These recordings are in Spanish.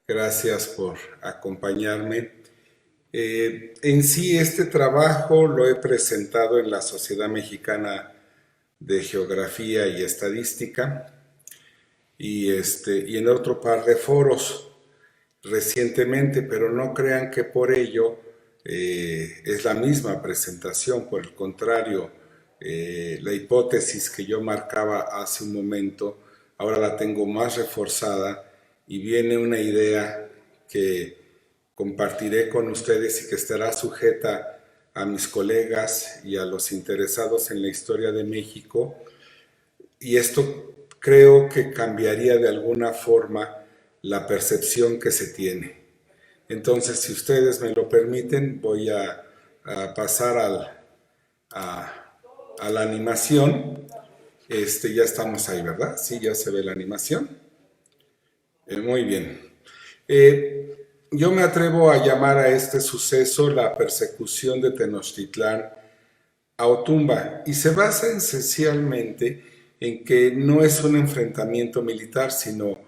Gracias por acompañarme. En sí, este trabajo lo he presentado en la Sociedad Mexicana de Geografía y Estadística y en otro par de foros recientemente, pero no crean que por ello es la misma presentación. Por el contrario, la hipótesis que yo marcaba hace un momento, ahora la tengo más reforzada y viene una idea que compartiré con ustedes y que estará sujeta a mis colegas y a los interesados en la historia de México. Y esto creo que cambiaría de alguna forma la percepción que se tiene. Entonces, si ustedes me lo permiten, voy a pasar a la animación. Ya estamos ahí, ¿verdad? Sí, ya se ve la animación. Muy bien. Yo me atrevo a llamar a este suceso la persecución de Tenochtitlán a Otumba y se basa esencialmente en que no es un enfrentamiento militar, sino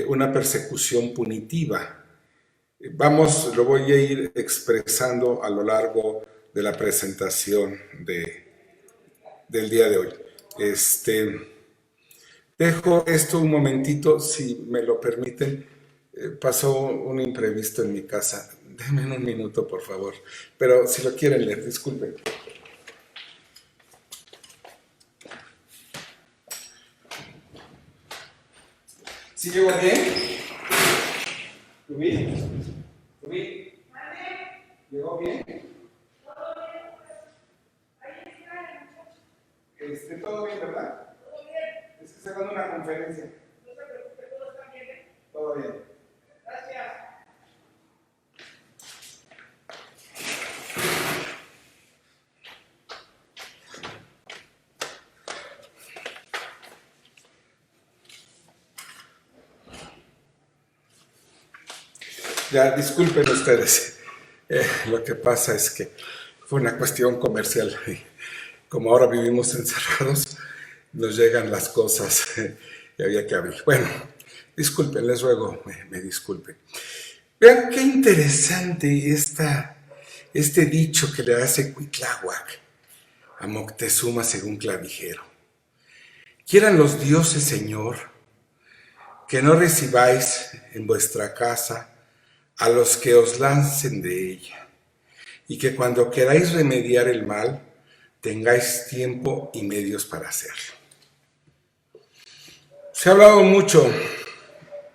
una persecución punitiva. Lo voy a ir expresando a lo largo de la presentación del día de hoy. Dejo esto un momentito, si me lo permiten. Pasó un imprevisto en mi casa. Denme un minuto, por favor. Pero si lo quieren leer, disculpen. ¿Sí llegó bien? ¿Rubí? ¿Rubí? ¿Llegó bien? Todo bien, ¿verdad? Todo bien. Es que estoy dando una conferencia. No se preocupe, todo está bien, ¿eh? Todo bien. Gracias. Ya, disculpen ustedes. Lo que pasa es que fue una cuestión comercial. Como ahora vivimos encerrados, nos llegan las cosas y había que abrir. Bueno, disculpen, les ruego, me disculpen. Vean qué interesante este dicho que le hace Cuitláhuac a Moctezuma según Clavijero. Quieran los dioses, Señor, que no recibáis en vuestra casa a los que os lancen de ella, y que cuando queráis remediar el mal, tengáis tiempo y medios para hacerlo. Se ha hablado mucho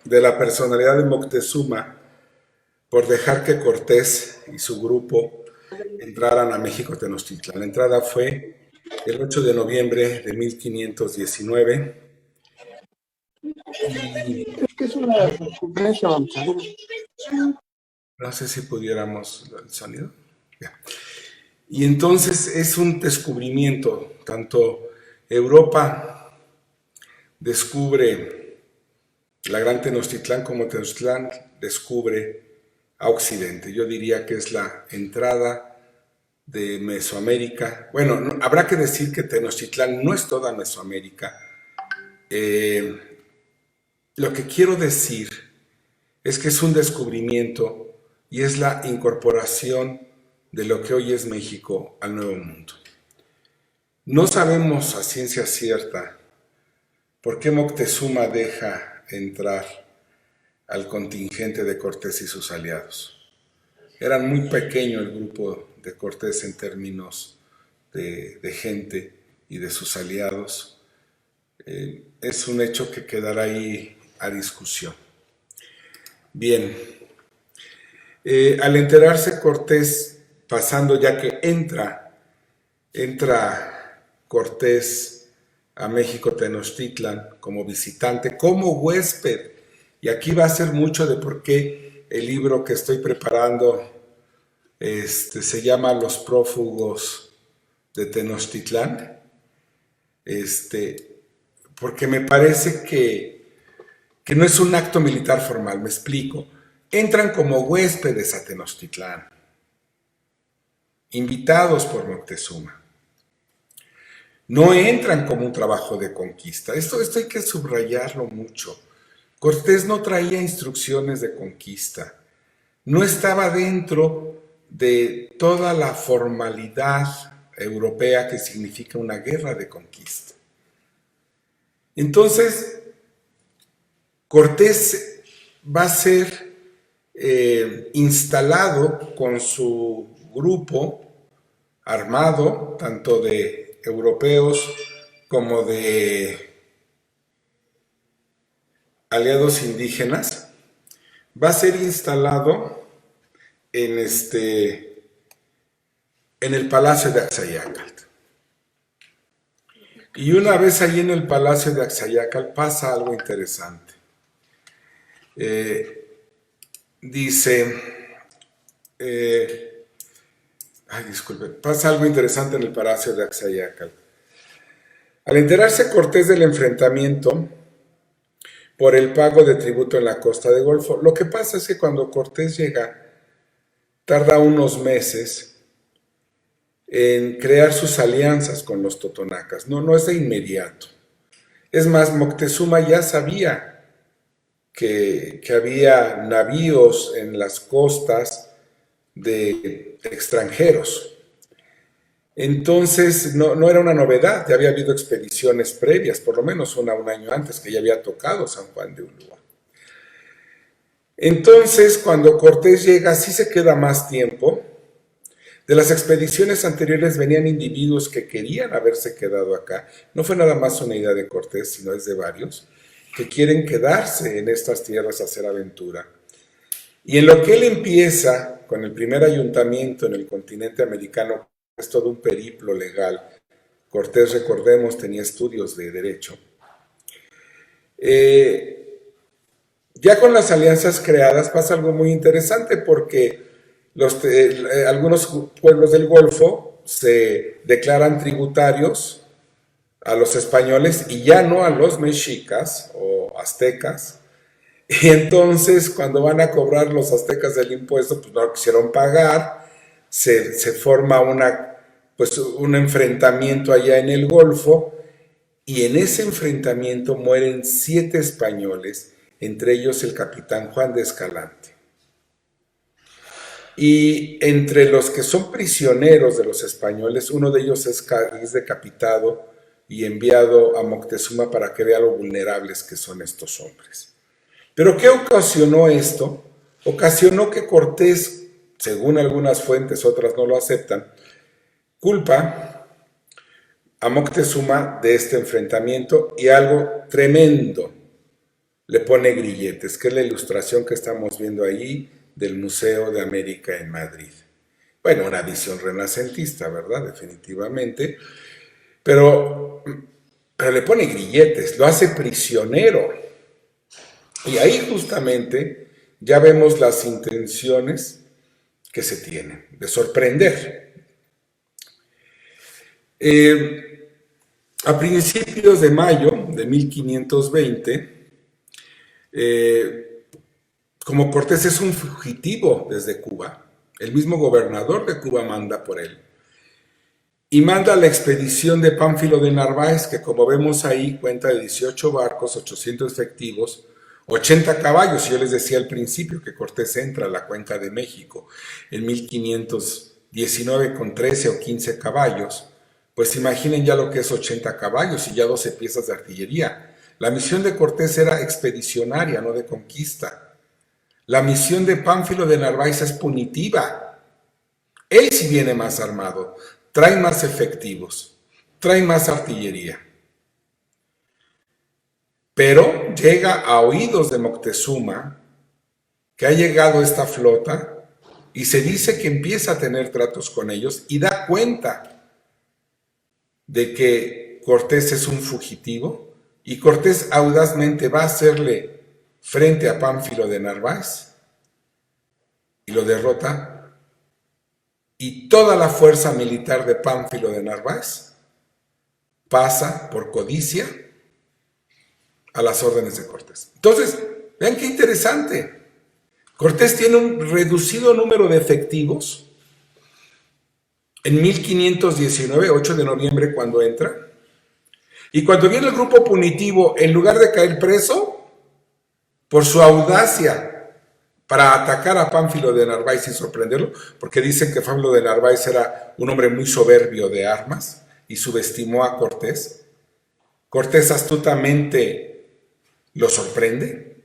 de la personalidad de Moctezuma por dejar que Cortés y su grupo entraran a México Tenochtitlán. La entrada fue el 8 de noviembre de 1519. Es que es una conferencia avanzada. No sé si pudiéramos el sonido. Ya. Y entonces es un descubrimiento. Tanto Europa descubre la Gran Tenochtitlán como Tenochtitlán descubre a Occidente. Yo diría que es la entrada de Mesoamérica. Bueno, habrá que decir que Tenochtitlán no es toda Mesoamérica. Lo que quiero decir es que es un descubrimiento y es la incorporación de lo que hoy es México al Nuevo Mundo. No sabemos a ciencia cierta por qué Moctezuma deja entrar al contingente de Cortés y sus aliados. Era muy pequeño el grupo de Cortés en términos de gente y de sus aliados. Es un hecho que quedará ahí a discusión. Bien, al enterarse Cortés, pasando ya que entra Cortés a México Tenochtitlan como visitante, como huésped, y aquí va a ser mucho de por qué el libro que estoy preparando se llama Los prófugos de Tenochtitlán, porque me parece que no es un acto militar formal, me explico. Entran como huéspedes a Tenochtitlán, invitados por Moctezuma. No entran como un trabajo de conquista. Esto hay que subrayarlo mucho. Cortés no traía instrucciones de conquista, no estaba dentro de toda la formalidad europea que significa una guerra de conquista. Entonces, Cortés va a ser instalado con su grupo armado, tanto de europeos como de aliados indígenas, va a ser instalado en el Palacio de Axayácatl. Y una vez allí en el Palacio de Axayácatl pasa algo interesante. Pasa algo interesante en el Palacio de Axayácatl. Al enterarse Cortés del enfrentamiento por el pago de tributo en la costa del Golfo, lo que pasa es que cuando Cortés llega, tarda unos meses en crear sus alianzas con los totonacas. No es de inmediato. Es más, Moctezuma ya sabía que había navíos en las costas de extranjeros. Entonces no era una novedad, ya había habido expediciones previas, por lo menos un año antes, que ya había tocado San Juan de Ulúa. Entonces, cuando Cortés llega, sí se queda más tiempo. De las expediciones anteriores venían individuos que querían haberse quedado acá. No fue nada más una idea de Cortés, sino es de varios, que quieren quedarse en estas tierras a hacer aventura. Y en lo que él empieza con el primer ayuntamiento en el continente americano, es todo un periplo legal. Cortés, recordemos, tenía estudios de derecho. Ya con las alianzas creadas pasa algo muy interesante porque algunos pueblos del Golfo se declaran tributarios a los españoles y ya no a los mexicas o aztecas. Y entonces cuando van a cobrar los aztecas del impuesto, pues no lo quisieron pagar, se forma un enfrentamiento allá en el Golfo, y en ese enfrentamiento mueren 7 españoles, entre ellos el capitán Juan de Escalante. Y entre los que son prisioneros de los españoles, uno de ellos es decapitado y enviado a Moctezuma para que vea lo vulnerables que son estos hombres. ¿Pero qué ocasionó esto? Ocasionó que Cortés, según algunas fuentes, otras no lo aceptan, culpa a Moctezuma de este enfrentamiento, y algo tremendo, le pone grilletes, que es la ilustración que estamos viendo ahí del Museo de América en Madrid. Bueno, una visión renacentista, ¿verdad? Definitivamente, pero le pone grilletes, lo hace prisionero. Y ahí justamente ya vemos las intenciones que se tienen de sorprender. A principios de mayo de 1520, como Cortés es un fugitivo desde Cuba, el mismo gobernador de Cuba manda por él. Y manda la expedición de Pánfilo de Narváez, que como vemos ahí cuenta de 18 barcos, 800 efectivos, 80 caballos. Yo les decía al principio que Cortés entra a la Cuenca de México en 1519 con 13 o 15 caballos. Pues imaginen ya lo que es 80 caballos y ya 12 piezas de artillería. La misión de Cortés era expedicionaria, no de conquista. La misión de Pánfilo de Narváez es punitiva. Él sí viene más armado, trae más efectivos, trae más artillería. Pero llega a oídos de Moctezuma que ha llegado esta flota y se dice que empieza a tener tratos con ellos y da cuenta de que Cortés es un fugitivo, y Cortés audazmente va a hacerle frente a Pánfilo de Narváez y lo derrota, y toda la fuerza militar de Pánfilo de Narváez pasa por codicia a las órdenes de Cortés. Entonces, vean qué interesante. Cortés tiene un reducido número de efectivos. En 1519, 8 de noviembre, cuando entra, y cuando viene el grupo punitivo, en lugar de caer preso, por su audacia para atacar a Pánfilo de Narváez y sorprenderlo, porque dicen que Pánfilo de Narváez era un hombre muy soberbio de armas y subestimó a Cortés. Cortés astutamente lo sorprende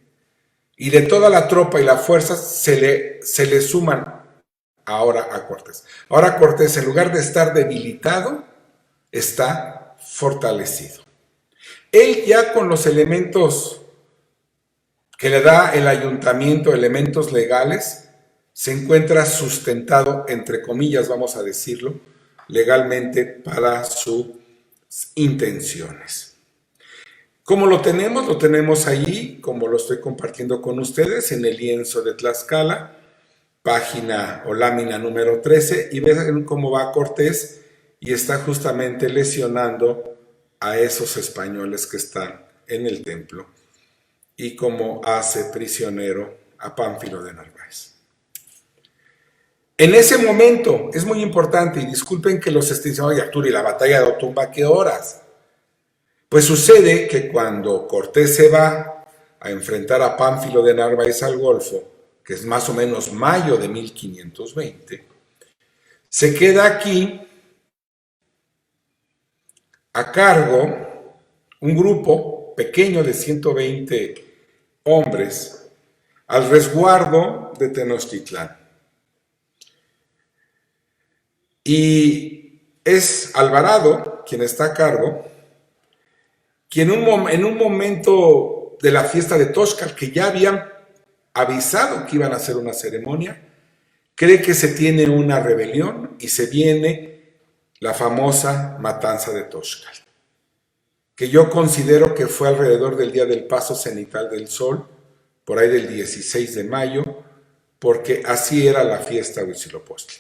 y de toda la tropa y la fuerza se le suman ahora a Cortés. Ahora Cortés, en lugar de estar debilitado, está fortalecido. Él ya con los elementos que le da el ayuntamiento, elementos legales, se encuentra sustentado, entre comillas vamos a decirlo, legalmente para sus intenciones. ¿Cómo lo tenemos? Lo tenemos allí, como lo estoy compartiendo con ustedes, en el lienzo de Tlaxcala, página o lámina número 13, y ven cómo va Cortés y está justamente lesionando a esos españoles que están en el templo y cómo hace prisionero a Pánfilo de Narváez. En ese momento, es muy importante, y disculpen que los esté diciendo, oye Arturo, ¿y la batalla de Otumba qué horas? Pues sucede que cuando Cortés se va a enfrentar a Pánfilo de Narváez al Golfo, que es más o menos mayo de 1520, se queda aquí a cargo un grupo pequeño de 120 hombres al resguardo de Tenochtitlán. Y es Alvarado quien está a cargo, quien en un momento de la fiesta de Toxcal, que ya habían avisado que iban a hacer una ceremonia, cree que se tiene una rebelión y se viene la famosa matanza de Toxcal, que yo considero que fue alrededor del día del paso cenital del sol, por ahí del 16 de mayo, porque así era la fiesta Huitzilopochtli.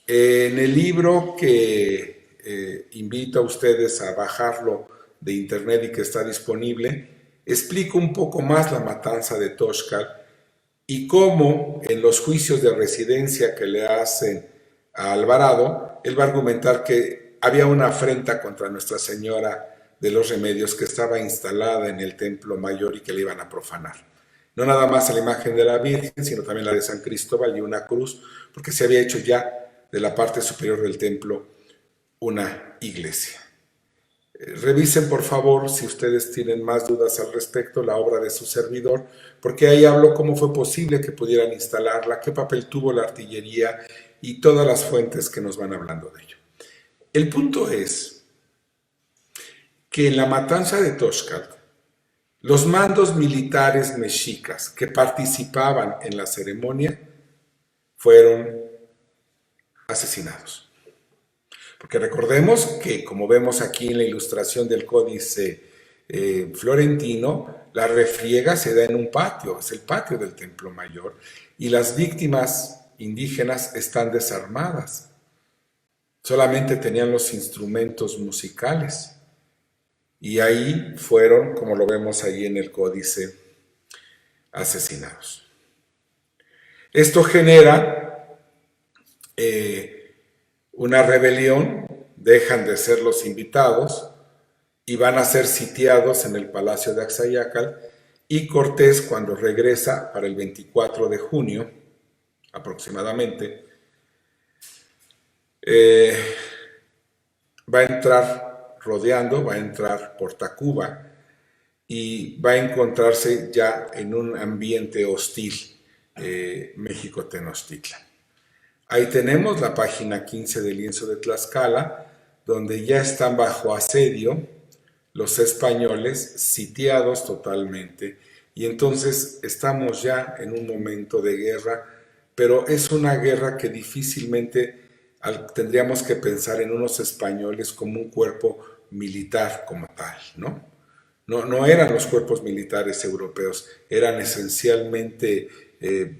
En el libro que invito a ustedes a bajarlo de internet y que está disponible, explico un poco más la matanza de Toxcal y cómo en los juicios de residencia que le hacen a Alvarado, él va a argumentar que había una afrenta contra Nuestra Señora de los Remedios que estaba instalada en el templo mayor y que le iban a profanar. No nada más la imagen de la Virgen, sino también la de San Cristóbal y una cruz, porque se había hecho ya de la parte superior del templo una iglesia. Revisen por favor, si ustedes tienen más dudas al respecto, la obra de su servidor, porque ahí hablo cómo fue posible que pudieran instalarla, qué papel tuvo la artillería y todas las fuentes que nos van hablando de ello. El punto es que en la matanza de Toxcal, los mandos militares mexicas que participaban en la ceremonia fueron asesinados. Porque recordemos que, como vemos aquí en la ilustración del códice florentino, la refriega se da en un patio, es el patio del Templo Mayor, y las víctimas indígenas están desarmadas. Solamente tenían los instrumentos musicales. Y ahí fueron, como lo vemos ahí en el códice, asesinados. Esto genera una rebelión, dejan de ser los invitados y van a ser sitiados en el Palacio de Axayácal, y Cortés, cuando regresa para el 24 de junio aproximadamente, va a entrar rodeando, va a entrar por Tacuba y va a encontrarse ya en un ambiente hostil México-Tenochtitlan. Ahí tenemos la página 15 del lienzo de Tlaxcala, donde ya están bajo asedio los españoles, sitiados totalmente, y entonces estamos ya en un momento de guerra, pero es una guerra que difícilmente tendríamos que pensar en unos españoles como un cuerpo militar como tal, ¿no? No eran los cuerpos militares europeos, eran esencialmente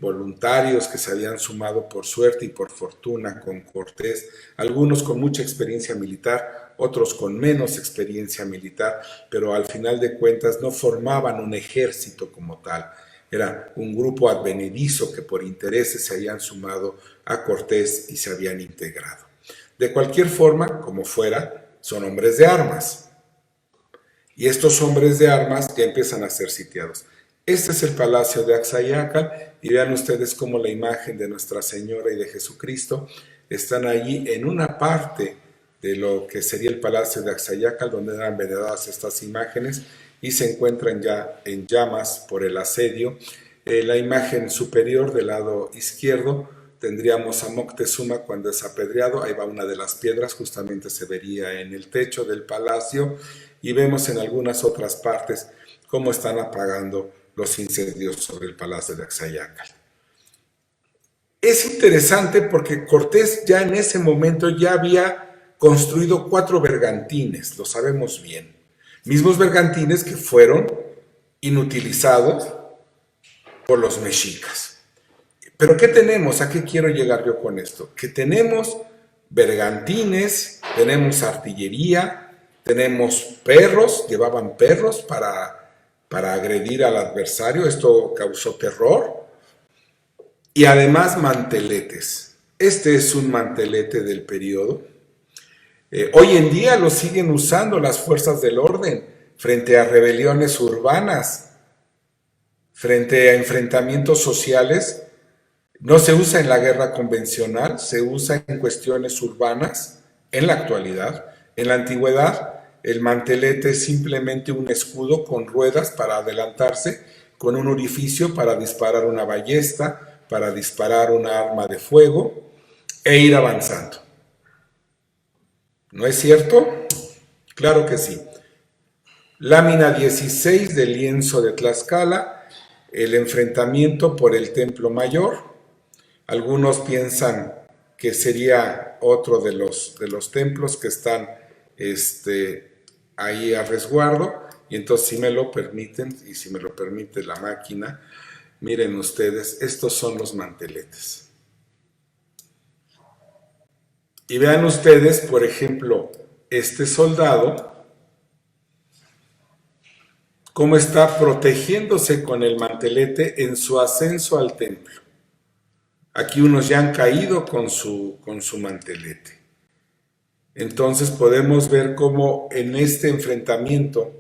voluntarios que se habían sumado por suerte y por fortuna con Cortés, algunos con mucha experiencia militar, otros con menos experiencia militar, pero al final de cuentas no formaban un ejército como tal. Era un grupo advenedizo que por intereses se habían sumado a Cortés y se habían integrado. De cualquier forma, como fuera, son hombres de armas. Y estos hombres de armas ya empiezan a ser sitiados. Este es el palacio de Axayácal y vean ustedes cómo la imagen de Nuestra Señora y de Jesucristo están allí en una parte de lo que sería el palacio de Axayácal, donde eran veneradas estas imágenes y se encuentran ya en llamas por el asedio. La imagen superior del lado izquierdo tendríamos a Moctezuma cuando es apedreado. Ahí va una de las piedras, justamente se vería en el techo del palacio, y vemos en algunas otras partes cómo están apagando los incendios sobre el palacio de Axayácal. Es interesante porque Cortés ya en ese momento ya había construido 4 bergantines, lo sabemos bien. Mismos bergantines que fueron inutilizados por los mexicas. Pero ¿qué tenemos? ¿A qué quiero llegar yo con esto? Que tenemos bergantines, tenemos artillería, tenemos perros, llevaban perros para agredir al adversario, esto causó terror, y además manteletes. Este es un mantelete del periodo. Hoy en día lo siguen usando las fuerzas del orden frente a rebeliones urbanas, frente a enfrentamientos sociales. No se usa en la guerra convencional, se usa en cuestiones urbanas en la actualidad. En la antigüedad, el mantelete es simplemente un escudo con ruedas para adelantarse, con un orificio para disparar una ballesta, para disparar una arma de fuego e ir avanzando. ¿No es cierto? Claro que sí. Lámina 16 del lienzo de Tlaxcala, el enfrentamiento por el Templo Mayor. Algunos piensan que sería otro de los templos que están ahí a resguardo, y entonces si me lo permiten, y si me lo permite la máquina, miren ustedes, estos son los manteletes. Y vean ustedes, por ejemplo, este soldado, cómo está protegiéndose con el mantelete en su ascenso al templo. Aquí unos ya han caído con su mantelete. Entonces podemos ver cómo en este enfrentamiento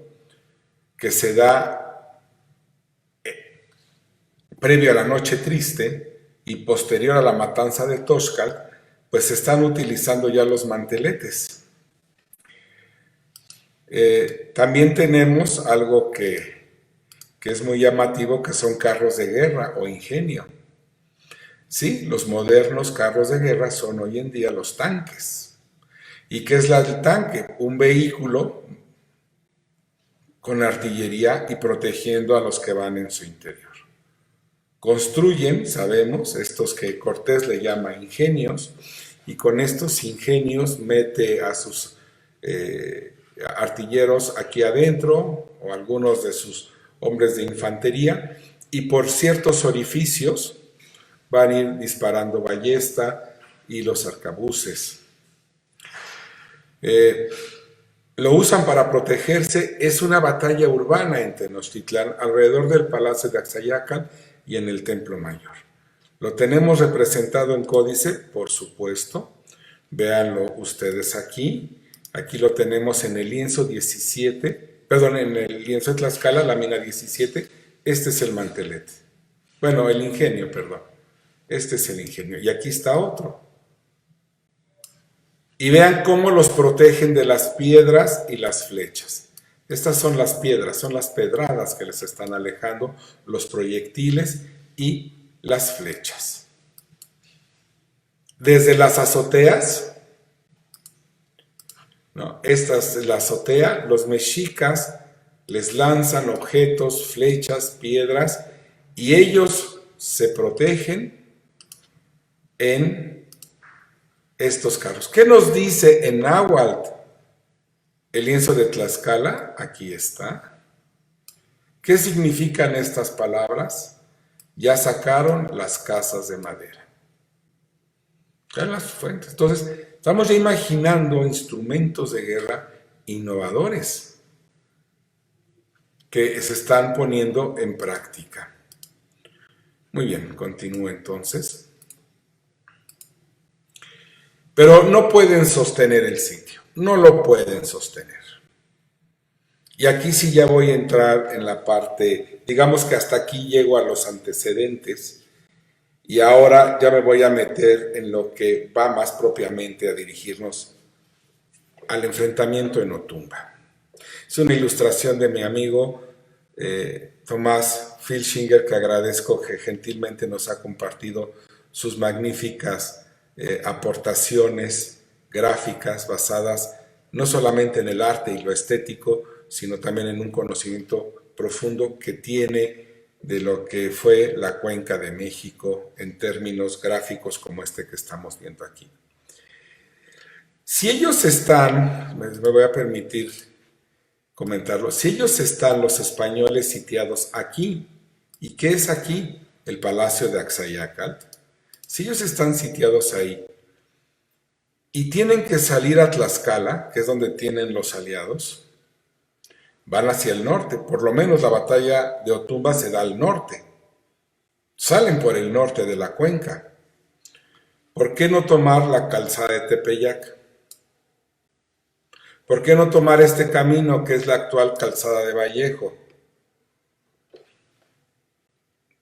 que se da previo a la Noche Triste y posterior a la matanza de Toxcal, pues se están utilizando ya los manteletes. También tenemos algo que es muy llamativo, que son carros de guerra o ingenio. Sí, los modernos carros de guerra son hoy en día los tanques. ¿Y qué es el tanque? Un vehículo con artillería y protegiendo a los que van en su interior. Construyen, sabemos, estos que Cortés le llama ingenios, y con estos ingenios mete a sus artilleros aquí adentro, o algunos de sus hombres de infantería, y por ciertos orificios van a ir disparando ballesta y los arcabuces. Lo usan para protegerse. Es una batalla urbana en Tenochtitlán, alrededor del Palacio de Axayácal y en el Templo Mayor. Lo tenemos representado en códice, por supuesto. Véanlo ustedes aquí. Aquí lo tenemos en el lienzo 17, perdón, en el lienzo de Tlaxcala, lámina 17. Este es el mantelete. Bueno, el ingenio, perdón. Este es el ingenio. Y aquí está otro. Y vean cómo los protegen de las piedras y las flechas. Estas son las piedras, son las pedradas que les están alejando, los proyectiles y las flechas. Desde las azoteas, ¿no? Esta es la azotea, los mexicas les lanzan objetos, flechas, piedras, y ellos se protegen en estos carros. ¿Qué nos dice en náhuatl el lienzo de Tlaxcala? Aquí está. ¿Qué significan estas palabras? Ya sacaron las casas de madera. Vean las fuentes. Entonces, estamos ya imaginando instrumentos de guerra innovadores que se están poniendo en práctica. Muy bien, continúo entonces. Pero no pueden sostener el sitio, no lo pueden sostener. Y aquí sí ya voy a entrar en la parte digamos que hasta aquí llego a los antecedentes y ahora ya me voy a meter en lo que va más propiamente a dirigirnos al enfrentamiento en Otumba. Es una ilustración de mi amigo Tomás Filchinger, que agradezco que gentilmente nos ha compartido sus magníficas aportaciones gráficas basadas no solamente en el arte y lo estético, sino también en un conocimiento profundo que tiene de lo que fue la Cuenca de México en términos gráficos como este que estamos viendo aquí. Si ellos están, me voy a permitir comentarlo, si ellos están, los españoles, sitiados aquí, ¿y qué es aquí? El Palacio de Axayácatl. Si ellos están sitiados ahí y tienen que salir a Tlaxcala, que es donde tienen los aliados, van hacia el norte. Por lo menos la batalla de Otumba se da al norte. Salen por el norte de la cuenca. ¿Por qué no tomar la calzada de Tepeyac? ¿Por qué no tomar este camino que es la actual calzada de Vallejo?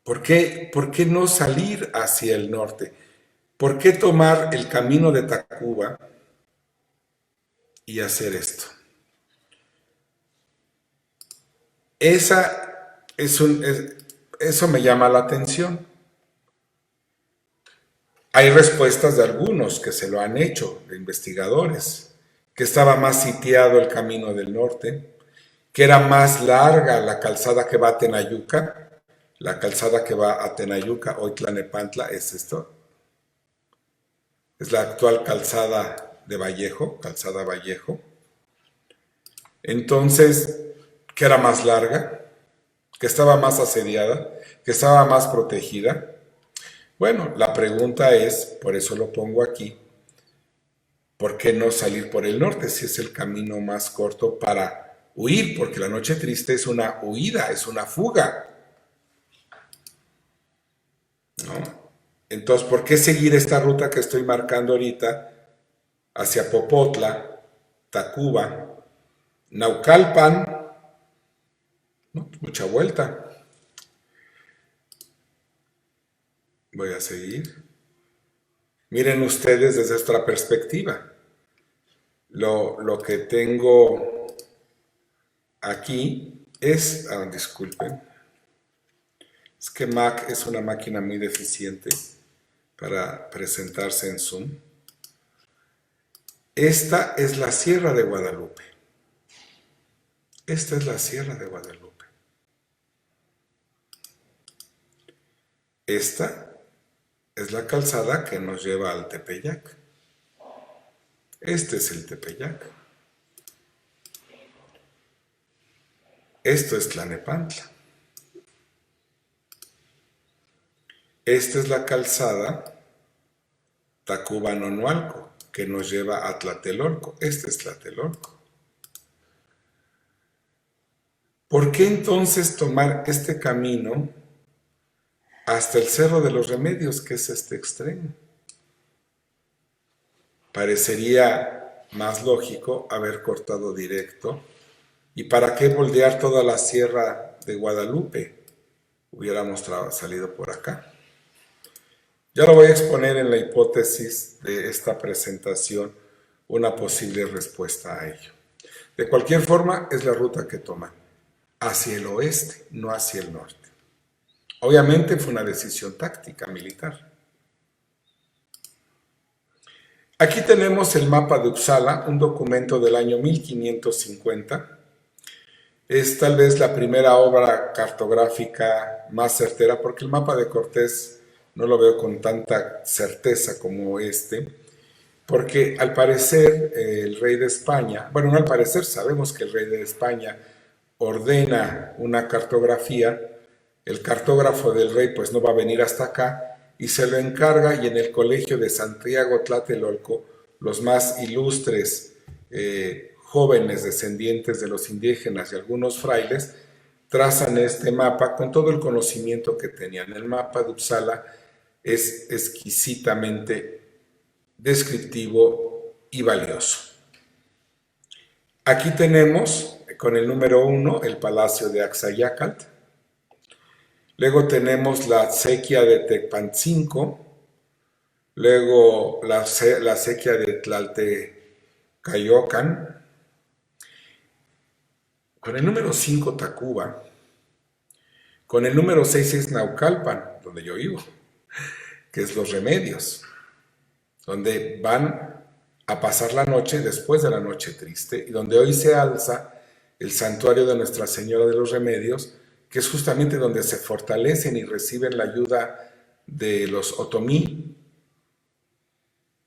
¿Por qué no salir hacia el norte? ¿Por qué tomar el camino de Tacuba y hacer esto? Eso me llama la atención. Hay respuestas de algunos que se lo han hecho, de investigadores, que estaba más sitiado el camino del norte, que era más larga la calzada que va a Tenayuca. La calzada que va a Tenayuca, hoy Tlanepantla, es esto. Es la actual calzada de Vallejo, calzada Vallejo. Entonces, que era más larga, que estaba más asediada, que estaba más protegida. Bueno, la pregunta es, por eso lo pongo aquí, ¿por qué no salir por el norte si es el camino más corto para huir? Porque la noche triste es una huida, es una fuga, ¿no? Entonces, ¿por qué seguir esta ruta que estoy marcando ahorita hacia Popotla, Tacuba, Naucalpan? ¿No? Mucha vuelta. Voy a seguir. Miren ustedes desde otra perspectiva. Lo que tengo aquí es, disculpen, es que Mac es una máquina muy deficiente para presentarse en Zoom. Esta es la Sierra de Guadalupe. Esta es la Sierra de Guadalupe. Esta es la calzada que nos lleva al Tepeyac. Este es el Tepeyac. Esto es Tlanepantla. Esta es la calzada Tacuba-Nonualco, que nos lleva a Tlatelolco. Este es Tlatelolco. ¿Por qué entonces tomar este camino hasta el Cerro de los Remedios, que es este extremo? Parecería más lógico haber cortado directo. ¿Y para qué moldear toda la Sierra de Guadalupe? Hubiéramos salido por acá. Ya lo voy a exponer en la hipótesis de esta presentación, una posible respuesta a ello. De cualquier forma, es la ruta que toman, hacia el oeste, no hacia el norte. Obviamente fue una decisión táctica militar. Aquí tenemos el mapa de Uppsala, un documento del año 1550. Es tal vez la primera obra cartográfica más certera, porque el mapa de Cortés no lo veo con tanta certeza como este, porque al parecer el rey de España, bueno, no al parecer, sabemos que el rey de España ordena una cartografía, el cartógrafo del rey pues no va a venir hasta acá y se lo encarga, y en el colegio de Santiago Tlatelolco, los más ilustres jóvenes descendientes de los indígenas y algunos frailes trazan este mapa con todo el conocimiento que tenían. El mapa de Uppsala es exquisitamente descriptivo y valioso. Aquí tenemos con el número 1 el Palacio de Axayácatl, Luego tenemos la acequia de Tecpancinco, luego la acequia de Tlaltecayocan, con el número 5 Tacuba, con el número 6 es Naucalpan, donde yo vivo, que es Los Remedios, donde van a pasar la noche después de la noche triste, y donde hoy se alza el santuario de Nuestra Señora de los Remedios, que es justamente donde se fortalecen y reciben la ayuda de los otomí,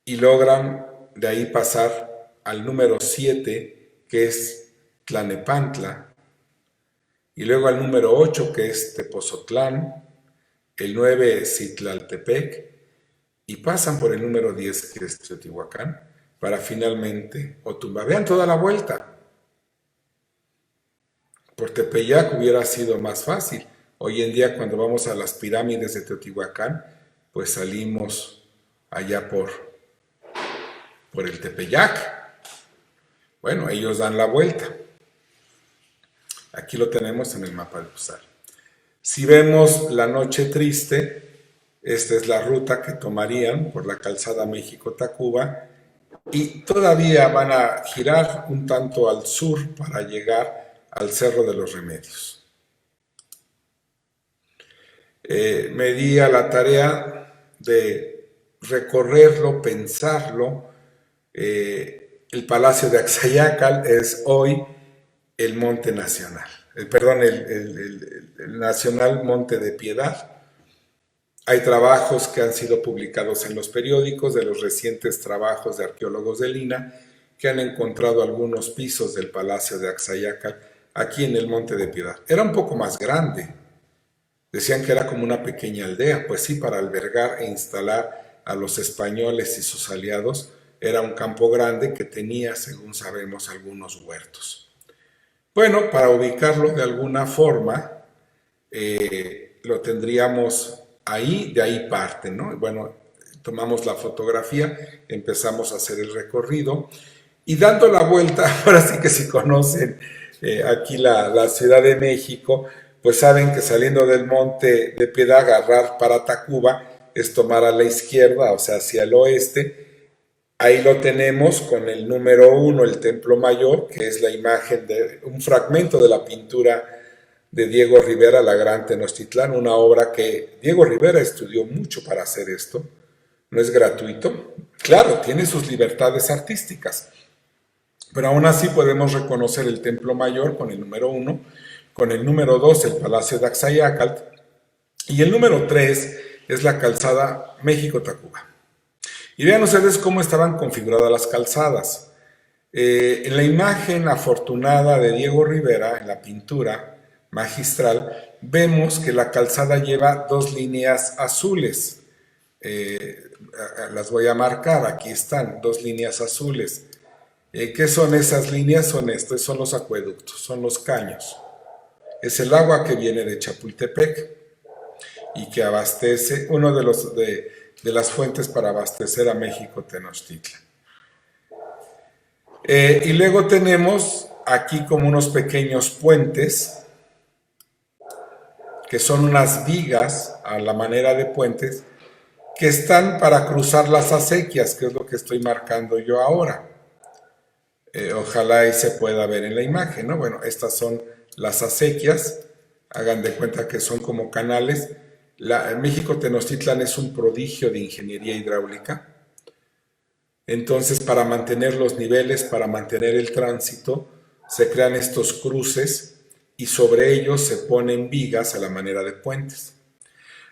y logran de ahí pasar al número 7, que es Tlanepantla, y luego al número 8, que es Tepozotlán, el 9 Citlaltepec, y pasan por el número 10, que es Teotihuacán, para finalmente Otumba. Vean toda la vuelta. Por Tepeyac hubiera sido más fácil. Hoy en día, cuando vamos a las pirámides de Teotihuacán, pues salimos allá por el Tepeyac. Bueno, ellos dan la vuelta. Aquí lo tenemos en el mapa de Usar. Si vemos la noche triste, esta es la ruta que tomarían por la calzada México-Tacuba, y todavía van a girar un tanto al sur para llegar al Cerro de los Remedios. Me di a la tarea de recorrerlo, pensarlo. El Palacio de Axayácal es hoy el Monte Nacional, el Nacional Monte de Piedad. Hay trabajos que han sido publicados en los periódicos de los recientes trabajos de arqueólogos de Lina que han encontrado algunos pisos del Palacio de Axayácal aquí en el Monte de Piedad. Era un poco más grande. Decían que era como una pequeña aldea, pues sí, para albergar e instalar a los españoles y sus aliados era un campo grande que tenía, según sabemos, algunos huertos. Bueno, para ubicarlo de alguna forma, lo tendríamos ahí, de ahí parte, ¿no? Bueno, tomamos la fotografía, empezamos a hacer el recorrido y dando la vuelta, ahora sí que si conocen aquí la Ciudad de México, pues saben que saliendo del Monte de Piedad, agarrar para Tacuba es tomar a la izquierda, o sea, hacia el oeste. Ahí lo tenemos con el número 1, el Templo Mayor, que es la imagen de un fragmento de la pintura de Diego Rivera, La Gran Tenochtitlán, una obra que Diego Rivera estudió mucho para hacer esto. No es gratuito. Claro, tiene sus libertades artísticas, pero aún así podemos reconocer el Templo Mayor con el número 1, con el número 2, el Palacio de Axayácal, y el número 3 es la calzada México-Tacuba. Y vean ustedes cómo estaban configuradas las calzadas. En la imagen afortunada de Diego Rivera, en la pintura magistral, vemos que la calzada lleva dos líneas azules. Las voy a marcar, aquí están, dos líneas azules. ¿Qué son esas líneas? Son los acueductos, son los caños. Es el agua que viene de Chapultepec y que abastece, uno de las fuentes para abastecer a México Tenochtitlan. Y luego tenemos aquí como unos pequeños puentes, que son unas vigas a la manera de puentes, que están para cruzar las acequias, que es lo que estoy marcando yo ahora. Ojalá ahí se pueda ver en la imagen, ¿no? Bueno, estas son las acequias, hagan de cuenta que son como canales. México Tenochtitlan es un prodigio de ingeniería hidráulica. Entonces, para mantener los niveles, para mantener el tránsito, se crean estos cruces y sobre ellos se ponen vigas a la manera de puentes.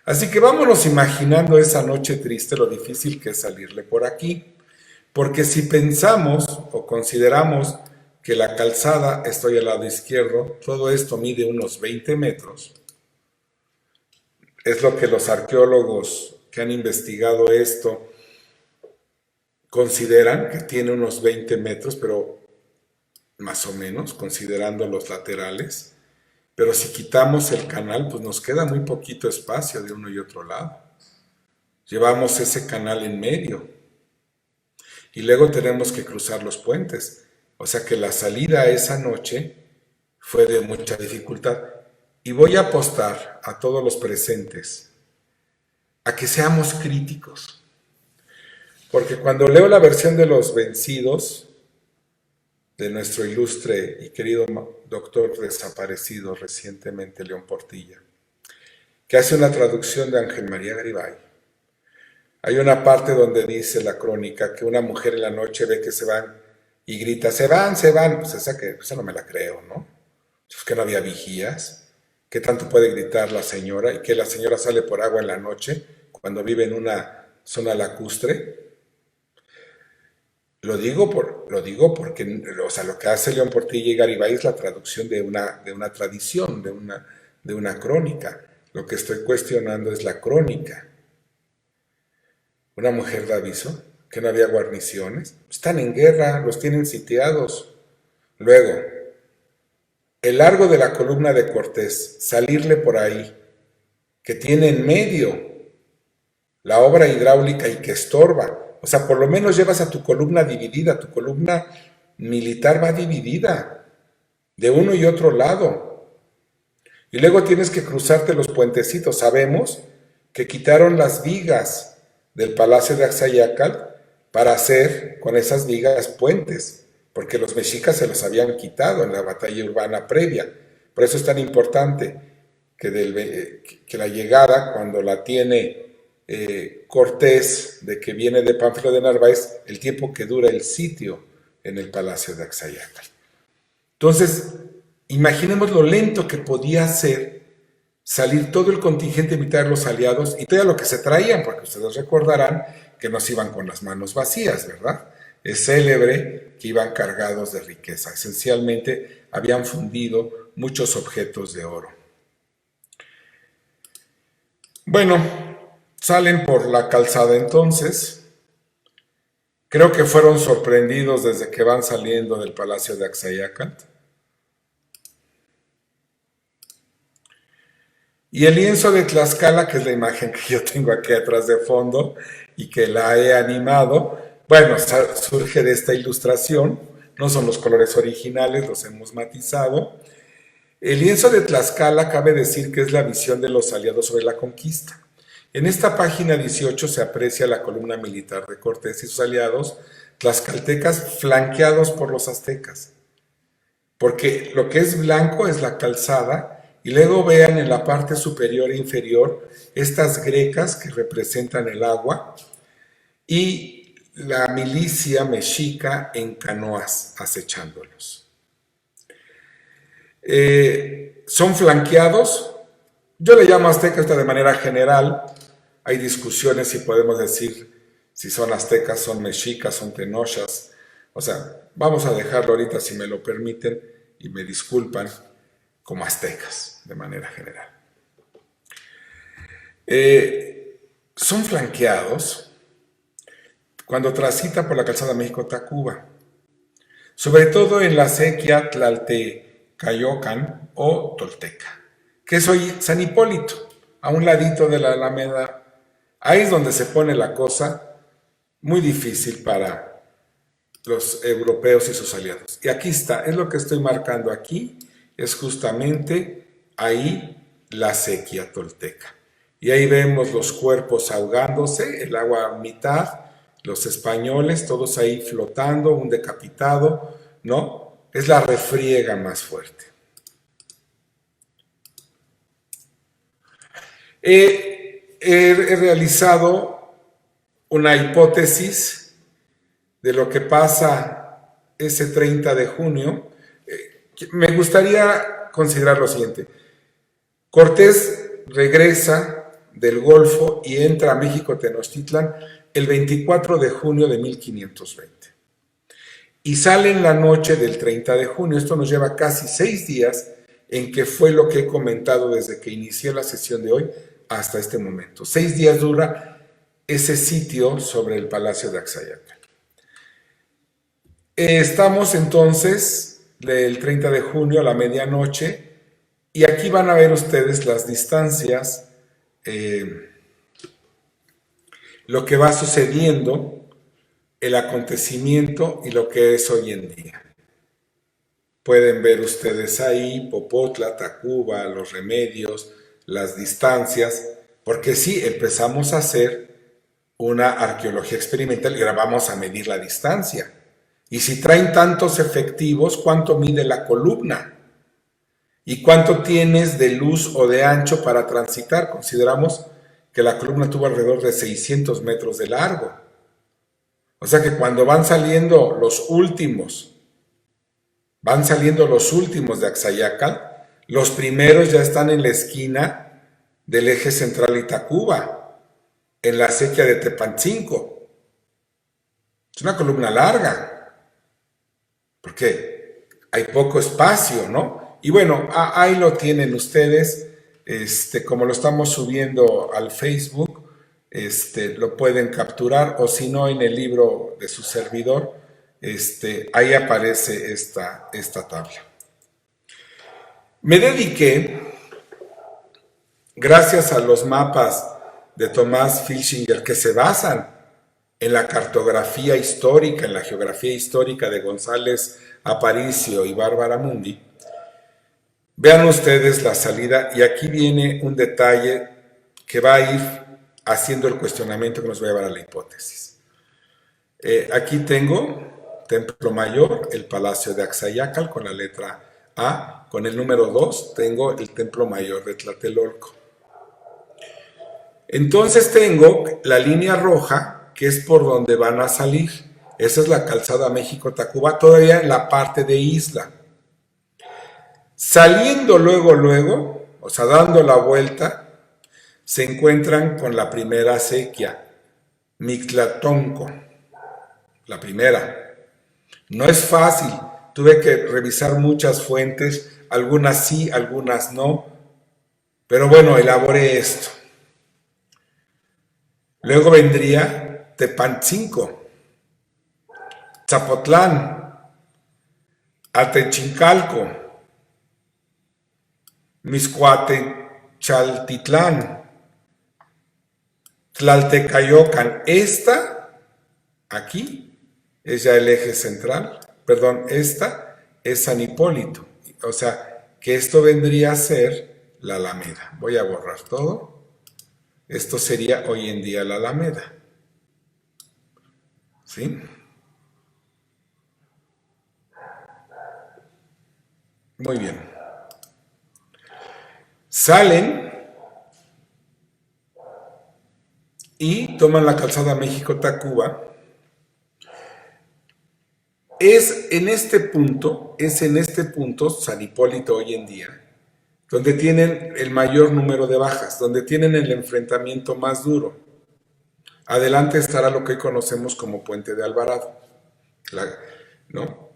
Así que vámonos imaginando esa noche triste, lo difícil que es salirle por aquí. Porque si pensamos o consideramos que la calzada, estoy al lado izquierdo, todo esto mide unos 20 metros, es lo que los arqueólogos que han investigado esto consideran que tiene unos 20 metros, pero más o menos, considerando los laterales. Pero si quitamos el canal, pues nos queda muy poquito espacio de uno y otro lado. Llevamos ese canal en medio. Y luego tenemos que cruzar los puentes. O sea que la salida esa noche fue de mucha dificultad. Y voy a apostar a todos los presentes a que seamos críticos. Porque cuando leo la versión de Los Vencidos, de nuestro ilustre y querido doctor desaparecido recientemente, León Portilla, que hace una traducción de Ángel María Garibay, hay una parte donde dice la crónica que una mujer en la noche ve que se van y grita, se van, se van. Pues esa no me la creo, ¿no? Es que no había vigías. ¿Qué tanto puede gritar la señora? Y que la señora sale por agua en la noche cuando vive en una zona lacustre. Lo digo porque, o sea, lo que hace León Portilla y Garibay es la traducción de una tradición, de una crónica. Lo que estoy cuestionando es la crónica. Una mujer da aviso que no había guarniciones. Están en guerra, los tienen sitiados. Luego, el largo de la columna de Cortés, salirle por ahí, que tiene en medio la obra hidráulica y que estorba. O sea, por lo menos llevas a tu columna dividida, tu columna militar va dividida de uno y otro lado. Y luego tienes que cruzarte los puentecitos. Sabemos que quitaron las vigas del Palacio de Axayácal para hacer con esas vigas puentes, porque los mexicas se los habían quitado en la batalla urbana previa. Por eso es tan importante que la llegada, cuando la tiene Cortés, de que viene de Pánfilo de Narváez, el tiempo que dura el sitio en el Palacio de Axayácal. Entonces, imaginemos lo lento que podía ser salir todo el contingente militar de los aliados y todo lo que se traían, porque ustedes recordarán que nos iban con las manos vacías, ¿verdad? Es célebre que iban cargados de riqueza. Esencialmente habían fundido muchos objetos de oro. Bueno, salen por la calzada entonces. Creo que fueron sorprendidos desde que van saliendo del Palacio de Axayácal. Y el lienzo de Tlaxcala, que es la imagen que yo tengo aquí atrás de fondo y que la he animado, bueno, surge de esta ilustración, no son los colores originales, los hemos matizado. El lienzo de Tlaxcala cabe decir que es la visión de los aliados sobre la conquista. En esta página 18 se aprecia la columna militar de Cortés y sus aliados tlaxcaltecas flanqueados por los aztecas, porque lo que es blanco es la calzada. Y luego vean en la parte superior e inferior estas grecas que representan el agua y la milicia mexica en canoas acechándolos. Son flanqueados, yo le llamo aztecas de manera general, hay discusiones si podemos decir si son aztecas, son mexicas, son tenochas, o sea, vamos a dejarlo ahorita si me lo permiten y me disculpan, como aztecas, de manera general. Son flanqueados cuando transita por la calzada México-Tacuba, sobre todo en la acequia Tlaltecayocan o Tolteca, que es hoy San Hipólito, a un ladito de la Alameda. Ahí es donde se pone la cosa muy difícil para los europeos y sus aliados. Y aquí está, es lo que estoy marcando aquí, es justamente ahí la acequia tolteca. Y ahí vemos los cuerpos ahogándose, el agua a mitad, los españoles, todos ahí flotando, un decapitado, ¿no? Es la refriega más fuerte. He realizado una hipótesis de lo que pasa ese 30 de junio. Me gustaría considerar lo siguiente. Cortés regresa del Golfo y entra a México Tenochtitlan el 24 de junio de 1520. Y sale en la noche del 30 de junio. Esto nos lleva casi 6 días en que fue lo que he comentado desde que inicié la sesión de hoy hasta este momento. 6 días dura ese sitio sobre el Palacio de Axayácal. Estamos entonces del 30 de junio a la medianoche y aquí van a ver ustedes las distancias, lo que va sucediendo, el acontecimiento y lo que es hoy en día. Pueden ver ustedes ahí Popotla, Tacuba, los remedios, las distancias, porque sí, empezamos a hacer una arqueología experimental y ahora vamos a medir la distancia. Y si traen tantos efectivos, ¿cuánto mide la columna? ¿Y cuánto tienes de luz o de ancho para transitar? Consideramos que la columna tuvo alrededor de 600 metros de largo. O sea que cuando van saliendo los últimos de Axayacal, los primeros ya están en la esquina del eje central Itacuba, en la acequia de Tepantzinco. Es una columna larga, porque hay poco espacio, ¿no? Y bueno, ahí lo tienen ustedes, como lo estamos subiendo al Facebook, lo pueden capturar, o si no, en el libro de su servidor, ahí aparece esta tabla. Me dediqué, gracias a los mapas de Tomás Filchinger, que se basan en la cartografía histórica, en la geografía histórica de González Aparicio y Bárbara Mundi. Vean ustedes la salida, y aquí viene un detalle que va a ir haciendo el cuestionamiento que nos va a llevar a la hipótesis. Aquí tengo Templo Mayor, el Palacio de Axayacal con la letra A. Con el número 2 tengo el Templo Mayor de Tlatelolco. Entonces tengo la línea roja, que es por donde van a salir. Esa es la calzada México-Tacuba, todavía en la parte de isla. Saliendo luego, o sea, dando la vuelta, se encuentran con la primera acequia, Mictlatonco, la primera. No es fácil, tuve que revisar muchas fuentes, algunas sí, algunas no, pero bueno, elaboré esto. Luego vendría Tepantzinco, Zapotlán, Atechincalco, Mixcoatechaltitlán, Tlaltecayocan. Esta, aquí, es ya el eje central, perdón, esta es San Hipólito, o sea, que esto vendría a ser la Alameda. Voy a borrar todo. Esto sería hoy en día la Alameda. ¿Sí? Muy bien. Salen y toman la calzada México-Tacuba. Es en este punto San Hipólito hoy en día, donde tienen el mayor número de bajas, donde tienen el enfrentamiento más duro. Adelante estará lo que hoy conocemos como Puente de Alvarado, ¿no?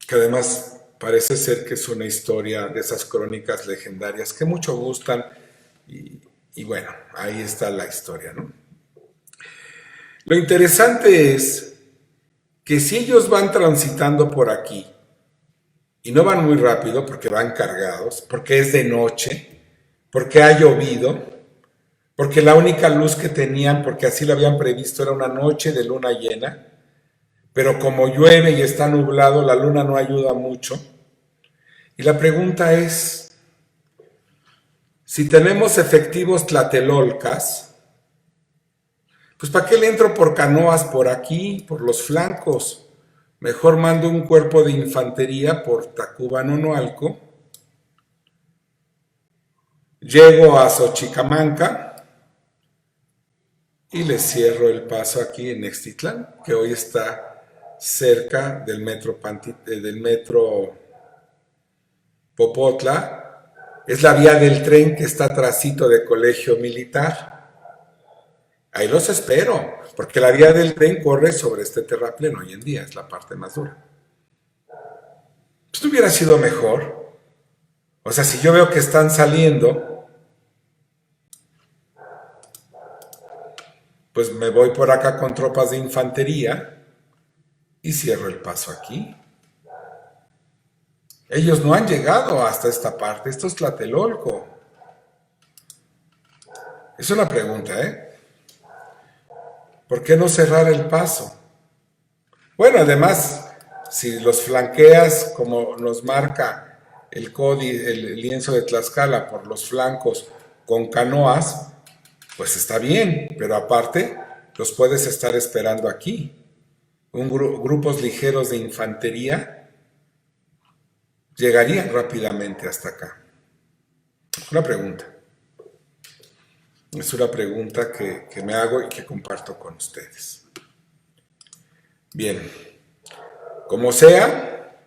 Que además parece ser que es una historia de esas crónicas legendarias que mucho gustan, y bueno, ahí está la historia, ¿no? Lo interesante es que si ellos van transitando por aquí, y no van muy rápido porque van cargados, porque es de noche, porque ha llovido, porque la única luz que tenían, porque así lo habían previsto, era una noche de luna llena, pero como llueve y está nublado, la luna no ayuda mucho. Y la pregunta es, si tenemos efectivos tlatelolcas, pues ¿para qué le entro por canoas por aquí, por los flancos? Mejor mando un cuerpo de infantería por Tacuba-Nonoalco, llego a Xochicamanca y les cierro el paso aquí en Nextitlán, que hoy está cerca del metro Popotla. Es la vía del tren que está trasito de Colegio Militar. Ahí los espero, porque la vía del tren corre sobre este terraplén hoy en día, es la parte más dura. Pues hubiera sido mejor. O sea, si yo veo que están saliendo, pues me voy por acá con tropas de infantería y cierro el paso aquí. Ellos no han llegado hasta esta parte, esto es Tlatelolco. Es una pregunta, ¿eh? ¿Por qué no cerrar el paso? Bueno, además, Si los flanqueas como nos marca el lienzo de Tlaxcala por los flancos con canoas, pues está bien, pero aparte los puedes estar esperando aquí. Grupos ligeros de infantería llegarían rápidamente hasta acá. Una pregunta. Es una pregunta que me hago y que comparto con ustedes. Bien, como sea,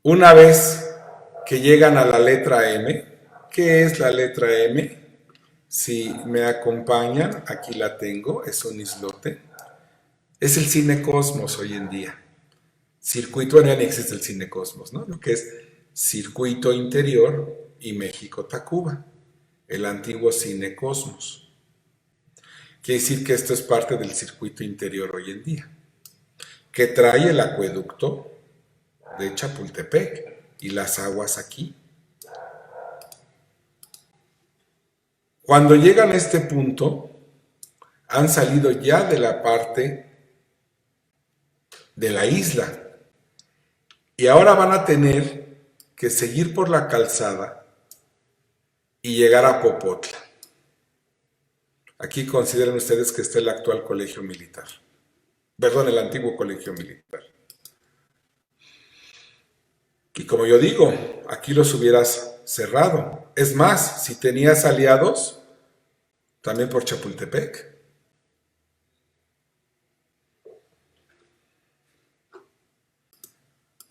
una vez que llegan a la letra M, ¿qué es la letra M? Si me acompañan, aquí la tengo, es un islote. Es el Cinecosmos hoy en día. Circuito, ya no existe el Cinecosmos, ¿no? Lo que es Circuito Interior y México-Tacuba, el antiguo Cinecosmos. Quiere decir que esto es parte del circuito interior hoy en día, que trae el acueducto de Chapultepec y las aguas aquí. Cuando llegan a este punto, han salido ya de la parte de la isla y ahora van a tener que seguir por la calzada y llegar a Popotla. Aquí consideren ustedes que está el actual colegio militar, perdón, el antiguo colegio militar. Y como yo digo, aquí los hubieras cerrado. Es más, si tenías aliados, también por Chapultepec.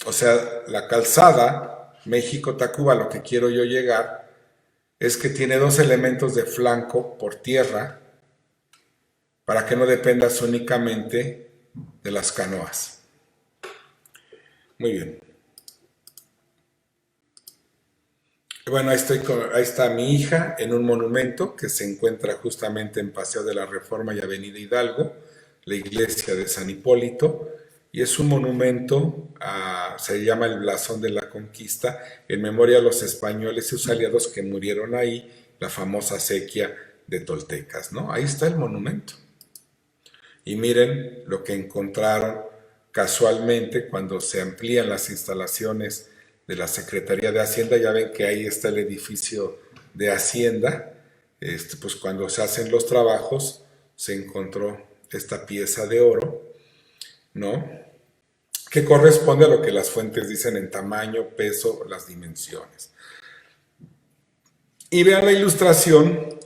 O sea, la calzada México-Tacuba, lo que quiero yo llegar, es que tiene dos elementos de flanco por tierra para que no dependas únicamente de las canoas. Muy bien. Bueno, ahí está mi hija en un monumento que se encuentra justamente en Paseo de la Reforma y Avenida Hidalgo, la iglesia de San Hipólito, y es un monumento, se llama el Blasón de la Conquista, en memoria a los españoles y sus aliados que murieron ahí, la famosa sequía de Toltecas, ¿no? Ahí está el monumento. Y miren lo que encontraron casualmente cuando se amplían las instalaciones de la Secretaría de Hacienda. Ya ven que ahí está el edificio de Hacienda. Pues cuando se hacen los trabajos se encontró esta pieza de oro, ¿no? Que corresponde a lo que las fuentes dicen en tamaño, peso, las dimensiones. Y vean la ilustración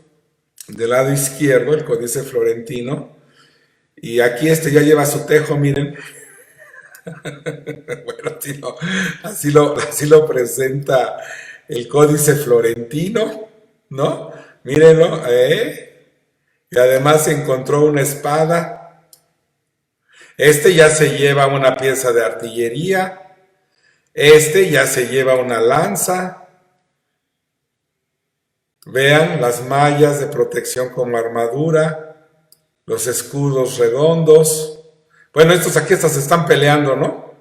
del lado izquierdo, el Códice Florentino, y aquí ya lleva su tejo, miren. Bueno, así lo presenta el Códice Florentino, ¿no? Mírenlo, y además se encontró una espada. Ya se lleva una pieza de artillería. Ya se lleva una lanza. Vean las mallas de protección como armadura, los escudos redondos. Bueno, estos aquí se están peleando, ¿no?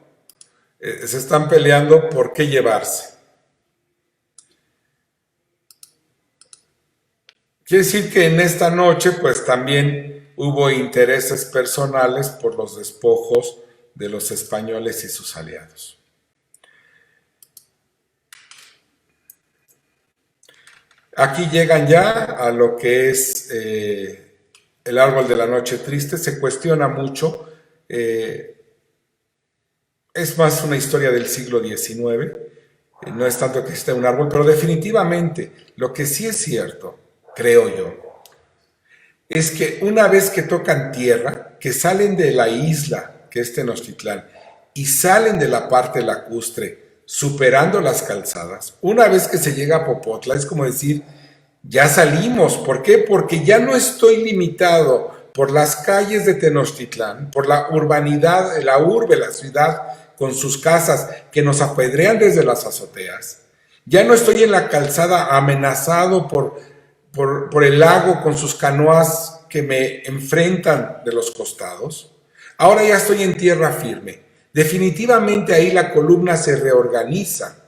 Se están peleando por qué llevarse. Quiere decir que en esta noche, pues también hubo intereses personales por los despojos de los españoles y sus aliados. Aquí llegan ya a lo que es el árbol de la noche triste. Se cuestiona mucho. Es más una historia del siglo XIX. No es tanto que exista un árbol, pero definitivamente lo que sí es cierto, creo yo, es que una vez que tocan tierra, que salen de la isla, que es Tenochtitlán, y salen de la parte lacustre, superando las calzadas, una vez que se llega a Popotla, es como decir, ya salimos. ¿Por qué? Porque ya no estoy limitado por las calles de Tenochtitlán, por la urbanidad, la urbe, la ciudad, con sus casas que nos apedrean desde las azoteas. Ya no estoy en la calzada amenazado por el lago con sus canoas que me enfrentan de los costados. Ahora ya estoy en tierra firme. Definitivamente ahí la columna se reorganiza.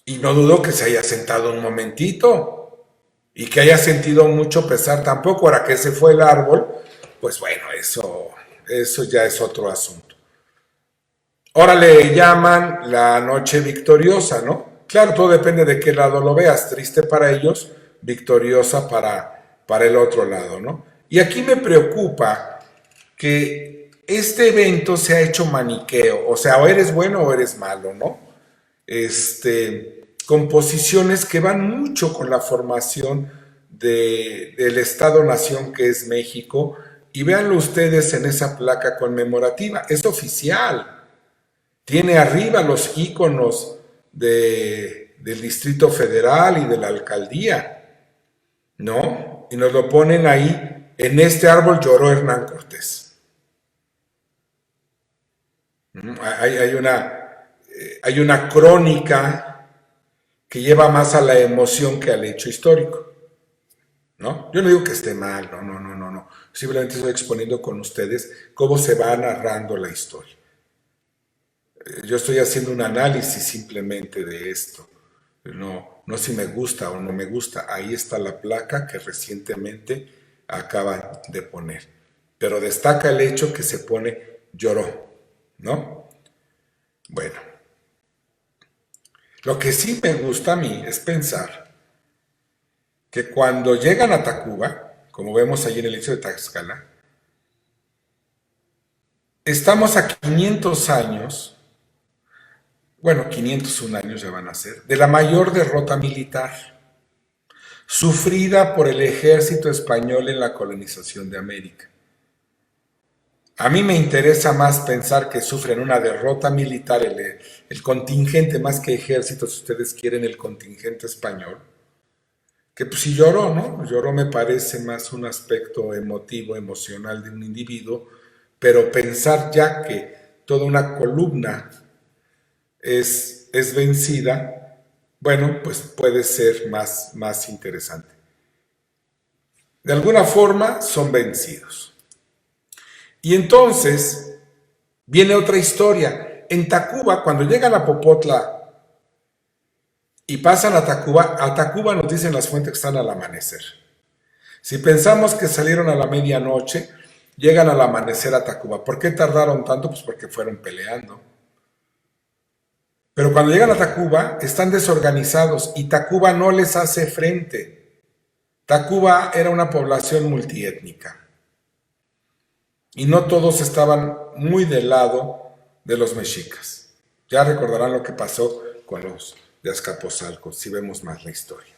Y no dudo que se haya sentado un momentito y que haya sentido mucho pesar tampoco. Ahora que se fue el árbol, pues bueno, eso ya es otro asunto. Ahora le llaman la noche victoriosa, ¿no? Claro, todo depende de qué lado lo veas. Triste para ellos, victoriosa para el otro lado, ¿no? Y aquí me preocupa que este evento se ha hecho maniqueo, o sea, o eres bueno o eres malo, ¿no? Con posiciones que van mucho con la formación del Estado-Nación que es México, y véanlo ustedes en esa placa conmemorativa, es oficial. Tiene arriba los íconos del Distrito Federal y de la alcaldía, ¿no? Y nos lo ponen ahí, en este árbol lloró Hernán Cortés. Hay una crónica que lleva más a la emoción que al hecho histórico, ¿no? Yo no digo que esté mal, no. Simplemente estoy exponiendo con ustedes cómo se va narrando la historia. Yo estoy haciendo un análisis simplemente de esto, no si me gusta o no me gusta. Ahí está la placa que recientemente acaban de poner, pero destaca el hecho que se pone lloró, ¿no? Bueno, lo que sí me gusta a mí es pensar que cuando llegan a Tacuba, como vemos ahí en el hecho de Tlaxcala, estamos a 500 años. Bueno, 501 años ya van a ser, de la mayor derrota militar sufrida por el ejército español en la colonización de América. A mí me interesa más pensar que sufren una derrota militar el contingente, más que ejército, si ustedes quieren, el contingente español, que pues sí lloró, ¿no? Lloró me parece más un aspecto emotivo, emocional de un individuo, pero pensar ya que toda una columna es vencida, bueno, pues puede ser más interesante. De alguna forma son vencidos. Y entonces viene otra historia. En Tacuba, cuando llegan a Popotla y pasan a Tacuba nos dicen las fuentes que están al amanecer. Si pensamos que salieron a la medianoche, llegan al amanecer a Tacuba. ¿Por qué tardaron tanto? Pues porque fueron peleando. Pero cuando llegan a Tacuba, están desorganizados y Tacuba no les hace frente. Tacuba era una población multiétnica y no todos estaban muy del lado de los mexicas. Ya recordarán lo que pasó con los de Azcapotzalco, si vemos más la historia.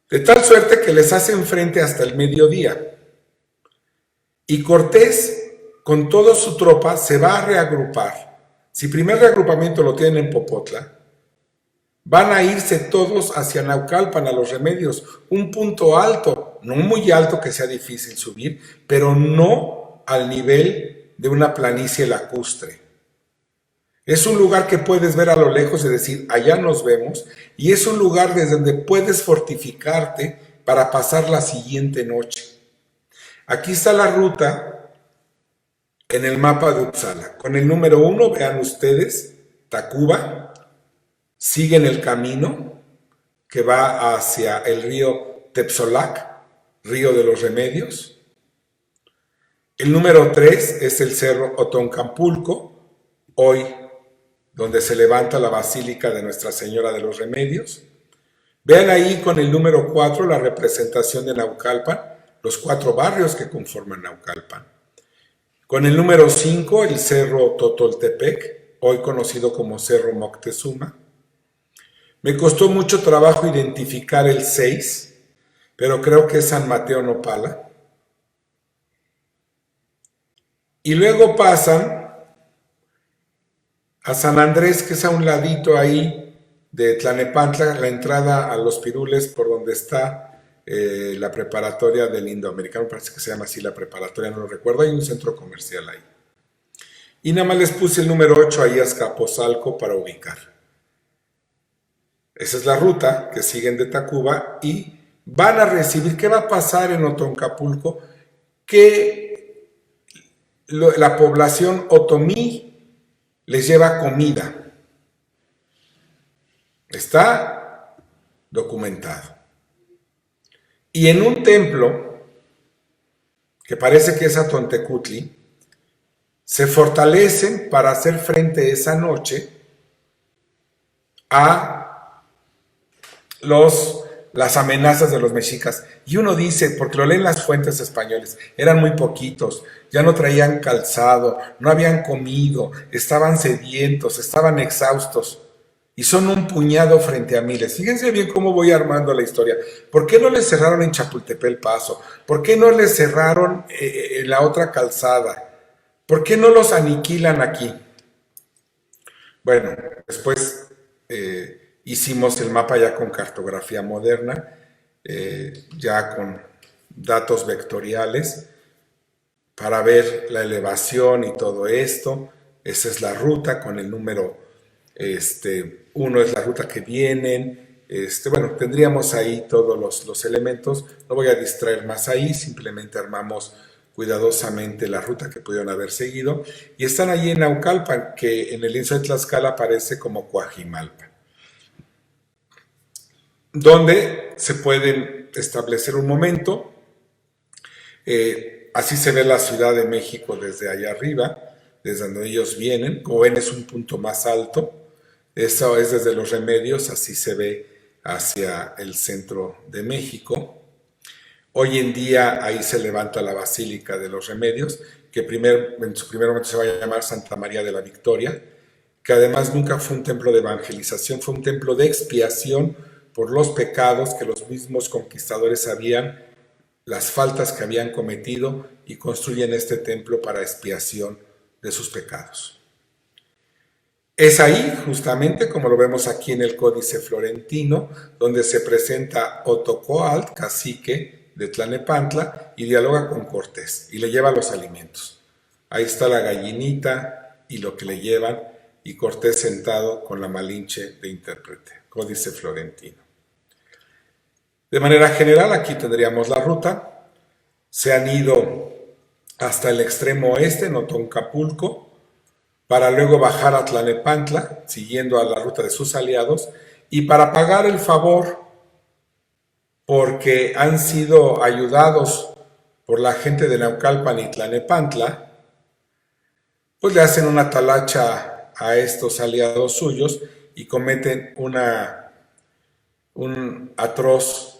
De tal suerte que les hacen frente hasta el mediodía. Y Cortés, con toda su tropa, se va a reagrupar. Si primer reagrupamiento lo tienen en Popotla, van a irse todos hacia Naucalpan, a Los Remedios, un punto alto, no muy alto que sea difícil subir, pero no al nivel de una planicie lacustre. Es un lugar que puedes ver a lo lejos y decir, allá nos vemos, y es un lugar desde donde puedes fortificarte para pasar la siguiente noche. Aquí está la ruta en el mapa de Uppsala. Con el número 1, vean ustedes, Tacuba, siguen el camino que va hacia el río Tepzolac, río de los Remedios. El número 3 es el cerro Otoncampulco, hoy donde se levanta la Basílica de Nuestra Señora de los Remedios. Vean ahí con el número 4 la representación de Naucalpan, los 4 barrios que conforman Naucalpan. Con el número 5 el cerro Totoltepec, hoy conocido como Cerro Moctezuma. Me costó mucho trabajo identificar el 6, pero creo que es San Mateo Nopala. Y luego pasan a San Andrés, que es a un ladito ahí de Tlanepantla, la entrada a Los Pirules, por donde está la preparatoria del Indoamericano, parece que se llama así la preparatoria, no lo recuerdo, hay un centro comercial ahí. Y nada más les puse el número 8 ahí a Azcapotzalco para ubicar. Esa es la ruta que siguen de Tacuba y van a recibir. ¿Qué va a pasar en Otoncapulco? Que la población otomí les lleva comida. Está documentado. Y en un templo, que parece que es Atontecutli, se fortalecen para hacer frente esa noche a las amenazas de los mexicas. Y uno dice, porque lo leen las fuentes españoles, eran muy poquitos, ya no traían calzado, no habían comido, estaban sedientos, estaban exhaustos. Y son un puñado frente a miles. Fíjense bien cómo voy armando la historia. ¿Por qué no les cerraron en Chapultepec el paso? ¿Por qué no les cerraron en la otra calzada? ¿Por qué no los aniquilan aquí? Bueno, después hicimos el mapa ya con cartografía moderna, ya con datos vectoriales, para ver la elevación y todo esto. Esa es la ruta con el número 1 es la ruta que vienen. Bueno, tendríamos ahí todos los elementos. No voy a distraer más ahí, simplemente armamos cuidadosamente la ruta que pudieron haber seguido. Y están allí en Naucalpan, que en el lienzo de Tlaxcala aparece como Coajimalpa, donde se pueden establecer un momento. Así se ve la Ciudad de México desde allá arriba, desde donde ellos vienen. Como ven, es un punto más alto. Eso es desde Los Remedios, así se ve hacia el centro de México. Hoy en día ahí se levanta la Basílica de los Remedios, que en su primer momento se va a llamar Santa María de la Victoria, que además nunca fue un templo de evangelización, fue un templo de expiación por los pecados que los mismos conquistadores sabían, las faltas que habían cometido, y construyen este templo para expiación de sus pecados. Es ahí, justamente, como lo vemos aquí en el Códice Florentino, donde se presenta Otocoalt, cacique de Tlanepantla, y dialoga con Cortés, y le lleva los alimentos. Ahí está la gallinita y lo que le llevan, y Cortés sentado con la Malinche de intérprete. Códice Florentino. De manera general, aquí tendríamos la ruta. Se han ido hasta el extremo oeste, en Otoncapulco, para luego bajar a Tlanepantla, siguiendo a la ruta de sus aliados, y para pagar el favor, porque han sido ayudados por la gente de Naucalpan y Tlanepantla, pues le hacen una talacha a estos aliados suyos y cometen un atroz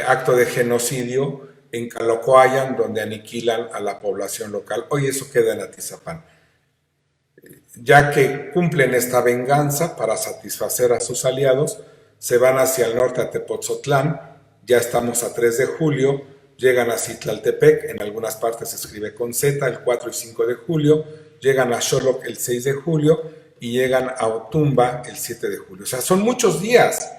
acto de genocidio en Calocoayan, donde aniquilan a la población local. Hoy eso queda en Atizapán. Ya que cumplen esta venganza para satisfacer a sus aliados, se van hacia el norte a Tepotzotlán. Ya estamos a 3 de julio, llegan a Citlaltepec, en algunas partes se escribe con Z, el 4 y 5 de julio, llegan a Xoloc el 6 de julio y llegan a Otumba el 7 de julio. O sea, son muchos días.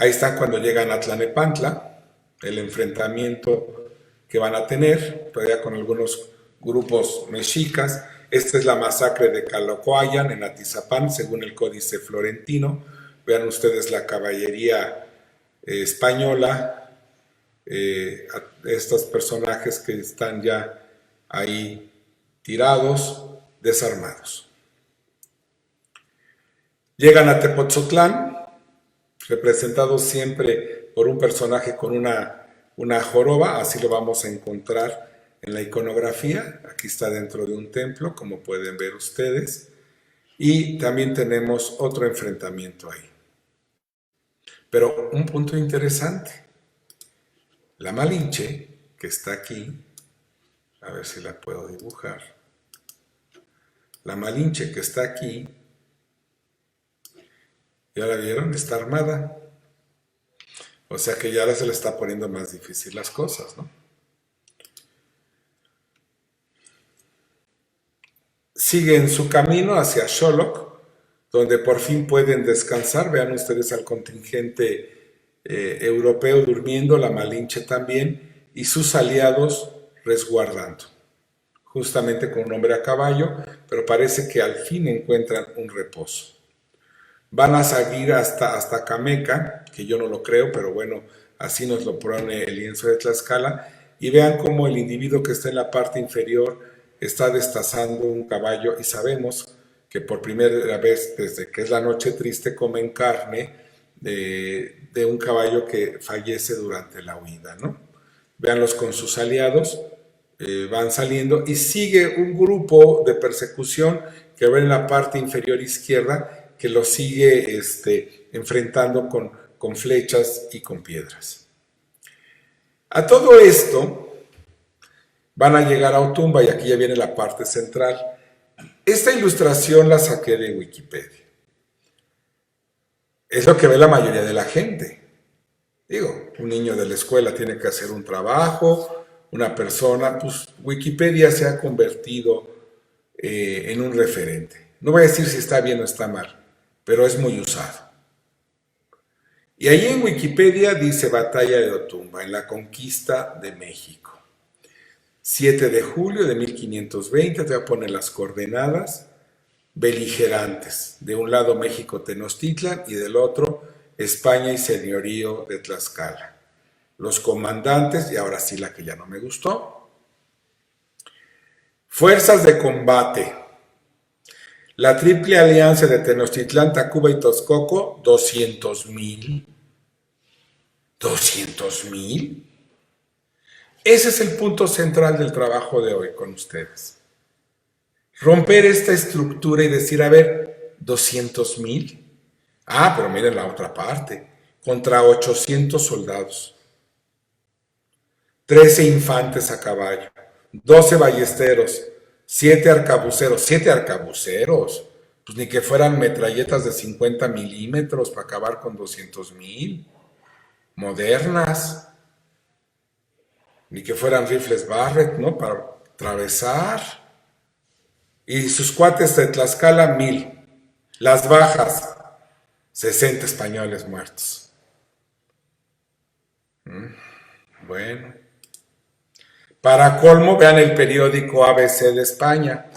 Ahí están cuando llegan a Tlanepantla, el enfrentamiento que van a tener, todavía con algunos grupos mexicas. Esta es la masacre de Calocoayan en Atizapán, según el Códice Florentino. Vean ustedes la caballería española, estos personajes que están ya ahí tirados, desarmados. Llegan a Tepotzotlán, representado siempre por un personaje con una joroba, así lo vamos a encontrar en la iconografía. Aquí está dentro de un templo, como pueden ver ustedes, y también tenemos otro enfrentamiento ahí. Pero un punto interesante, la Malinche, que está aquí, a ver si la puedo dibujar, la Malinche que está aquí, ¿ya la vieron? Está armada. O sea que ya se le está poniendo más difícil las cosas, ¿no? Siguen su camino hacia Xoloc, donde por fin pueden descansar. Vean ustedes al contingente europeo durmiendo, la Malinche también, y sus aliados resguardando, justamente con un hombre a caballo, pero parece que al fin encuentran un reposo. Van a seguir hasta Cameca, que yo no lo creo, pero bueno, así nos lo pone el lienzo de Tlaxcala, y vean cómo el individuo que está en la parte inferior está destazando un caballo, y sabemos que por primera vez desde que es la noche triste comen carne de un caballo que fallece durante la huida, ¿no? véanlos con sus aliados, van saliendo y sigue un grupo de persecución que ven en la parte inferior izquierda que los sigue enfrentando con flechas y con piedras. A todo esto van a llegar a Otumba y aquí ya viene la parte central. Esta ilustración la saqué de Wikipedia. Es lo que ve la mayoría de la gente. Digo, un niño de la escuela tiene que hacer un trabajo, una persona, pues Wikipedia se ha convertido en un referente. No voy a decir si está bien o está mal, pero es muy usado. Y ahí en Wikipedia dice Batalla de Otumba, en la conquista de México. 7 de julio de 1520, te voy a poner las coordenadas, beligerantes. De un lado México Tenochtitlan y del otro España y señorío de Tlaxcala. Los comandantes, y ahora sí la que ya no me gustó. Fuerzas de combate. La Triple Alianza de Tenochtitlán, Tacuba y Texcoco, 200,000. ¿200,000? Ese es el punto central del trabajo de hoy con ustedes. Romper esta estructura y decir, a ver, 200,000. Ah, pero miren la otra parte, contra 800 soldados. 13 infantes a caballo, 12 ballesteros, 7 arcabuceros. 7 arcabuceros, pues ni que fueran metralletas de 50 milímetros para acabar con 200,000. Modernas. Ni que fueran rifles Barrett, ¿no? Para atravesar. Y sus cuates de Tlaxcala, 1,000. Las bajas, 60 españoles muertos. Bueno. Para colmo, vean el periódico ABC de España,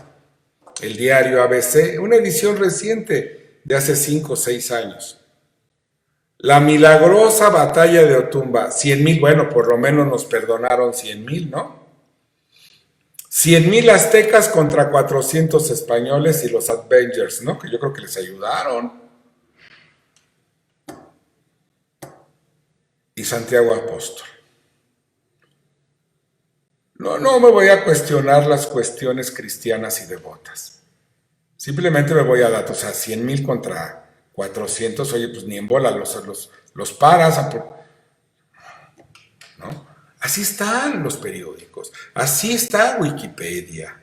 el diario ABC, una edición reciente de hace 5 o 6 años. La milagrosa batalla de Otumba, 100,000, bueno, por lo menos nos perdonaron 100,000, ¿no? 100,000 aztecas contra 400 españoles y los Avengers, ¿no? Que yo creo que les ayudaron. Y Santiago Apóstol. No me voy a cuestionar las cuestiones cristianas y devotas. Simplemente me voy a datos, o sea, 100,000 contra 400, oye, pues ni en bola los paras, ¿no? Así están los periódicos, así está Wikipedia.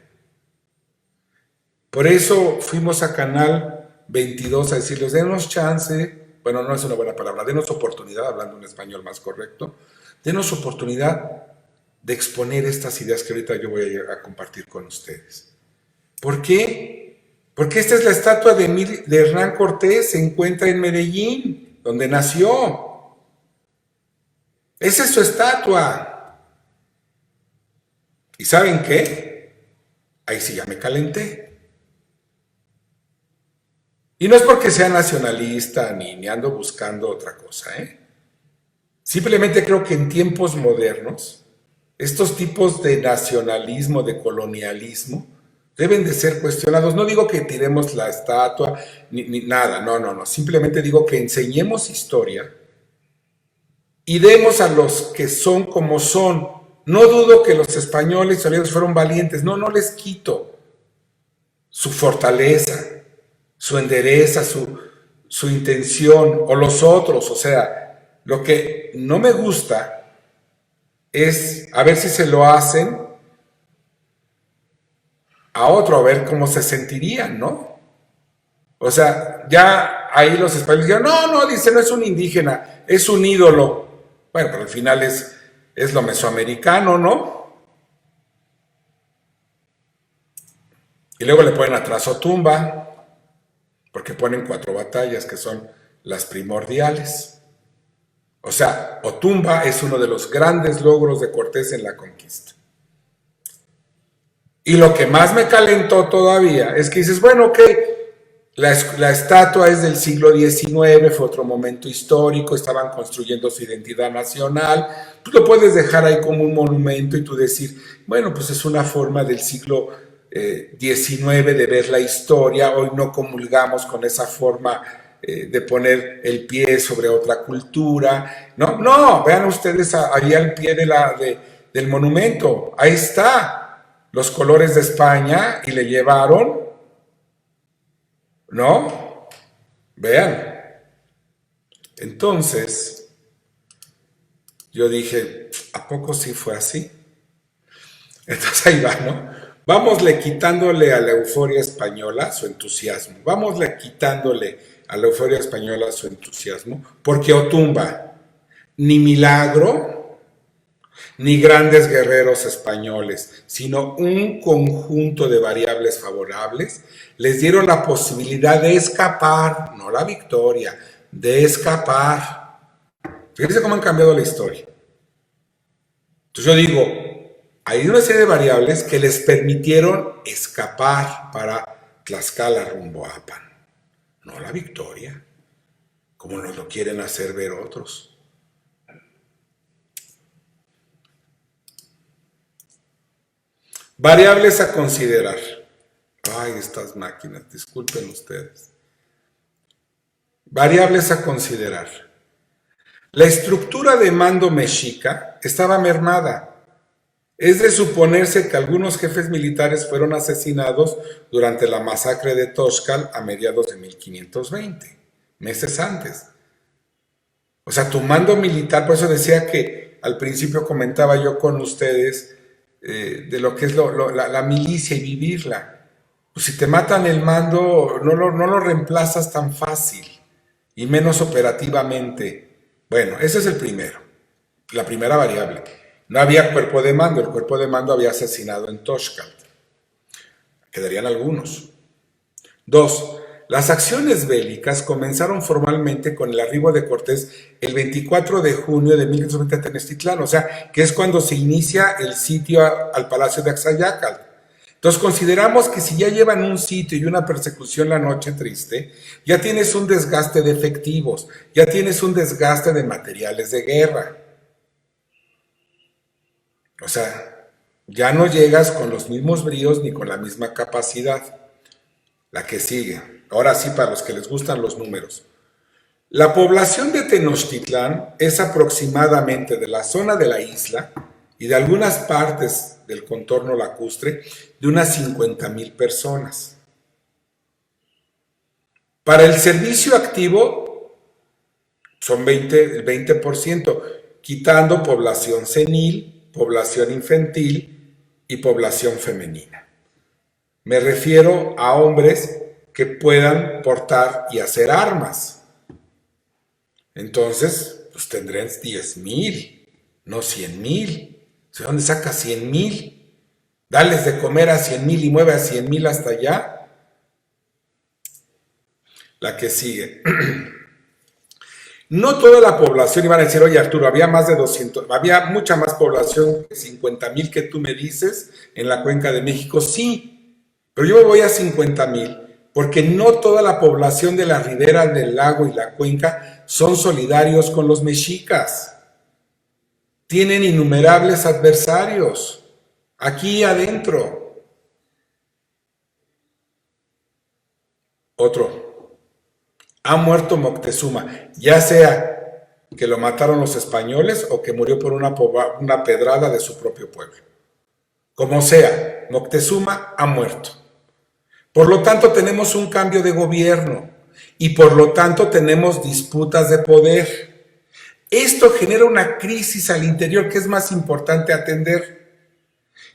Por eso fuimos a Canal 22 a decirles, denos chance, bueno, no es una buena palabra, denos oportunidad, hablando un español más correcto, denos oportunidad de exponer estas ideas que ahorita yo voy a compartir con ustedes. ¿Por qué? Porque esta es la estatua de Hernán Cortés, se encuentra en Medellín, donde nació. Esa es su estatua. ¿Y saben qué? Ahí sí ya me calenté. Y no es porque sea nacionalista ni ando buscando otra cosa, ¿eh? Simplemente creo que en tiempos modernos, estos tipos de nacionalismo, de colonialismo, deben de ser cuestionados. No digo que tiremos la estatua, ni nada, no. Simplemente digo que enseñemos historia y demos a los que son como son. No dudo que los españoles aliados fueron valientes, no les quito su fortaleza, su endereza, su intención, o los otros. O sea, lo que no me gusta es a ver si se lo hacen a otro, a ver cómo se sentirían, ¿no? O sea, ya ahí los españoles dijeron, no, dice, no es un indígena, es un ídolo. Bueno, pero al final es lo mesoamericano, ¿no? Y luego le ponen atrás Otumba, porque ponen 4 batallas que son las primordiales. O sea, Otumba es uno de los grandes logros de Cortés en la conquista. Y lo que más me calentó todavía es que dices, bueno, ok, la estatua es del siglo XIX, fue otro momento histórico, estaban construyendo su identidad nacional, tú lo puedes dejar ahí como un monumento y tú decir, bueno, pues es una forma del siglo XIX de ver la historia, hoy no comulgamos con esa forma de poner el pie sobre otra cultura. No, no, vean ustedes ahí al pie del monumento, ahí está, los colores de España y le llevaron, ¿no? Vean. Entonces, yo dije, ¿a poco sí fue así? Entonces ahí va, ¿no? Vámosle quitándole a la euforia española su entusiasmo. Vámosle quitándole a la euforia española su entusiasmo, porque Otumba, ni Milagro, ni grandes guerreros españoles, sino un conjunto de variables favorables, les dieron la posibilidad de escapar, no la victoria, de escapar. Fíjense cómo han cambiado la historia. Entonces yo digo, hay una serie de variables que les permitieron escapar para Tlaxcala rumbo a Apan, no la victoria, como nos lo quieren hacer ver otros. Variables a considerar. Ay, estas máquinas, disculpen ustedes. Variables a considerar. La estructura de mando mexica estaba mermada. Es de suponerse que algunos jefes militares fueron asesinados durante la masacre de Toxcal a mediados de 1520, meses antes. O sea, tu mando militar, por eso decía que al principio comentaba yo con ustedes de lo que es la milicia y vivirla. Pues si te matan el mando, no lo reemplazas tan fácil y menos operativamente. Bueno, ese es el primero, la primera variable. No había cuerpo de mando, el cuerpo de mando había asesinado en Toxcal. Quedarían algunos. 2. Las acciones bélicas comenzaron formalmente con el arribo de Cortés el 24 de junio de 1520 a Tenochtitlán, o sea, que es cuando se inicia el sitio al Palacio de Axayácal. Entonces consideramos que si ya llevan un sitio y una persecución la noche triste, ya tienes un desgaste de efectivos, ya tienes un desgaste de materiales de guerra. O sea, ya no llegas con los mismos bríos ni con la misma capacidad. La que sigue. Ahora sí, para los que les gustan los números. La población de Tenochtitlán es aproximadamente de la zona de la isla y de algunas partes del contorno lacustre de unas 50,000 personas. Para el servicio activo son el 20%, quitando población senil, población infantil y población femenina. Me refiero a hombres que puedan portar y hacer armas. Entonces, pues tendrán 10,000, no 100,000. ¿De dónde sacas 100,000? Dales de comer a 100,000 y mueve a 100,000 hasta allá. La que sigue. No toda la población, iban a decir, oye Arturo, había más de 200, había mucha más población que 50,000 que tú me dices en la Cuenca de México, sí, pero yo me voy a 50,000 porque no toda la población de la ribera del lago y la cuenca son solidarios con los mexicas. Tienen innumerables adversarios aquí adentro. Otro. Ha muerto Moctezuma, ya sea que lo mataron los españoles o que murió por una pedrada de su propio pueblo. Como sea, Moctezuma ha muerto. Por lo tanto, tenemos un cambio de gobierno y por lo tanto tenemos disputas de poder. Esto genera una crisis al interior que es más importante atender.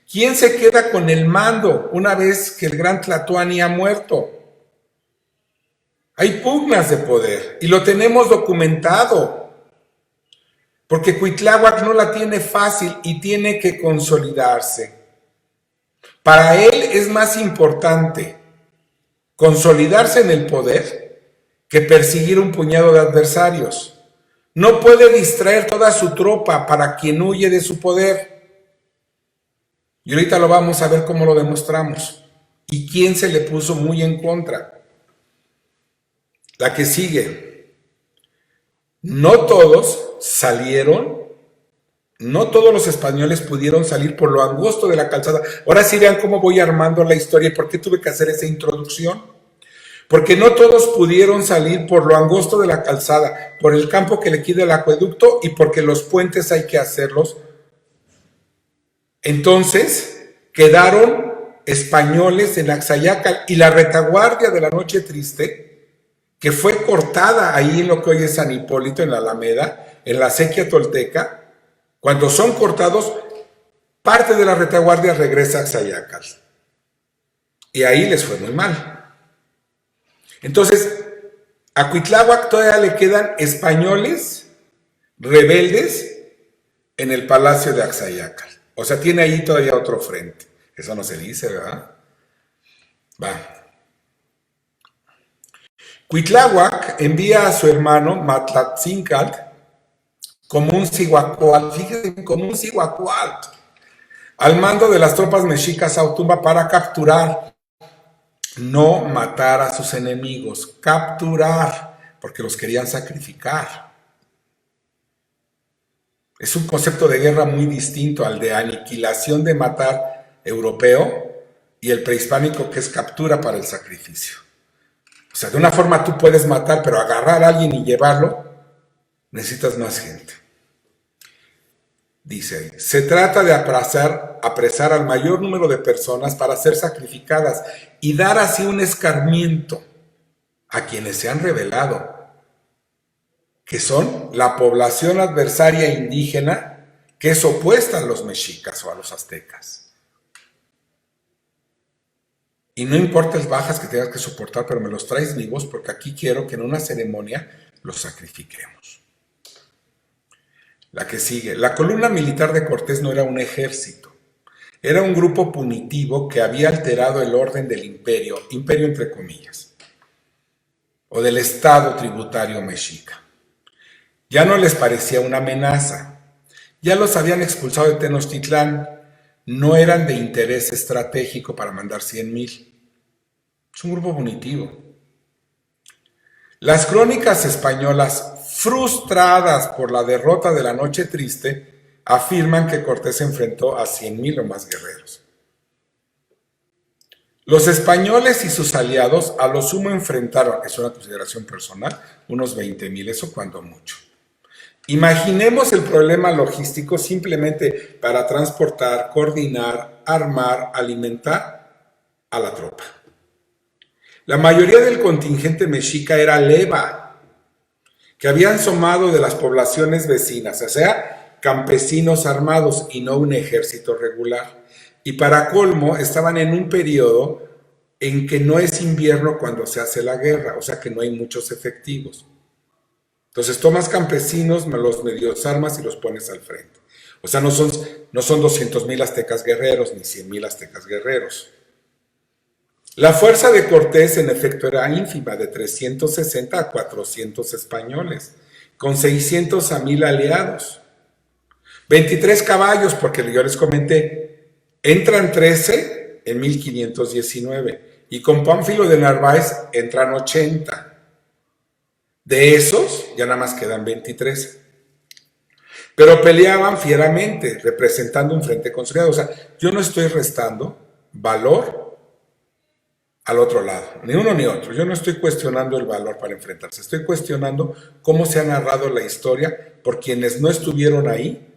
¿Quién se queda con el mando una vez que el gran Tlatoani ha muerto? Hay pugnas de poder y lo tenemos documentado, porque Cuitláhuac no la tiene fácil y tiene que consolidarse. Para él es más importante consolidarse en el poder que perseguir un puñado de adversarios. No puede distraer toda su tropa para quien huye de su poder. Y ahorita lo vamos a ver cómo lo demostramos. ¿Y quién se le puso muy en contra? La que sigue. No todos salieron, no todos los españoles pudieron salir por lo angosto de la calzada. Ahora sí vean cómo voy armando la historia y por qué tuve que hacer esa introducción. porque no todos pudieron salir por lo angosto de la calzada, por el campo que le queda el acueducto y porque los puentes hay que hacerlos. Entonces quedaron españoles en Axayacal y la retaguardia de la Noche Triste, que fue cortada ahí en lo que hoy es San Hipólito, en la Alameda, en la acequia tolteca. Cuando son cortados, parte de la retaguardia regresa a Axayacal. Y ahí les fue muy mal. Entonces, a Cuitláhuac todavía le quedan españoles rebeldes en el palacio de Axayacal. O sea, tiene ahí todavía otro frente. Eso no se dice, ¿verdad? Va. Cuitláhuac envía a su hermano Matlatzincatl como un cihuacualt, fíjense, como un cihuacualt, al mando de las tropas mexicas a Autumba para capturar, no matar a sus enemigos, capturar, porque los querían sacrificar. Es un concepto de guerra muy distinto al de aniquilación de matar europeo y el prehispánico, que es captura para el sacrificio. O sea, de una forma tú puedes matar, pero agarrar a alguien y llevarlo, necesitas más gente. Dice ahí, se trata de apresar al mayor número de personas para ser sacrificadas y dar así un escarmiento a quienes se han rebelado, que son la población adversaria indígena que es opuesta a los mexicas o a los aztecas. Y no importa las bajas que tengas que soportar, pero me los traes vivos porque aquí quiero que en una ceremonia los sacrifiquemos. La que sigue. La columna militar de Cortés no era un ejército. Era un grupo punitivo que había alterado el orden del imperio entre comillas, o del estado tributario mexica. Ya no les parecía una amenaza. Ya los habían expulsado de Tenochtitlán. No eran de interés estratégico para mandar 100,000. Es un grupo punitivo. Las crónicas españolas, frustradas por la derrota de la Noche Triste, afirman que Cortés enfrentó a 100,000 o más guerreros. Los españoles y sus aliados a lo sumo enfrentaron, es una consideración personal, unos 20,000, eso cuando mucho. Imaginemos el problema logístico simplemente para transportar, coordinar, armar, alimentar a la tropa. La mayoría del contingente mexica era leva, que habían somado de las poblaciones vecinas, o sea, campesinos armados y no un ejército regular. Y para colmo, estaban en un periodo en que no es invierno cuando se hace la guerra, o sea que no hay muchos efectivos. Entonces tomas campesinos, los medios armas y los pones al frente. O sea, no son 200,000 aztecas guerreros, ni 100,000 aztecas guerreros. La fuerza de Cortés en efecto era ínfima, de 360 a 400 españoles, con 600 a 1,000 aliados. 23 caballos, porque yo les comenté, entran 13 en 1519, y con Pánfilo de Narváez entran 80. De esos, ya nada más quedan 23. Pero peleaban fieramente, representando un frente consolidado. O sea, yo no estoy restando valor al otro lado, ni uno ni otro. Yo no estoy cuestionando el valor para enfrentarse. Estoy cuestionando cómo se ha narrado la historia por quienes no estuvieron ahí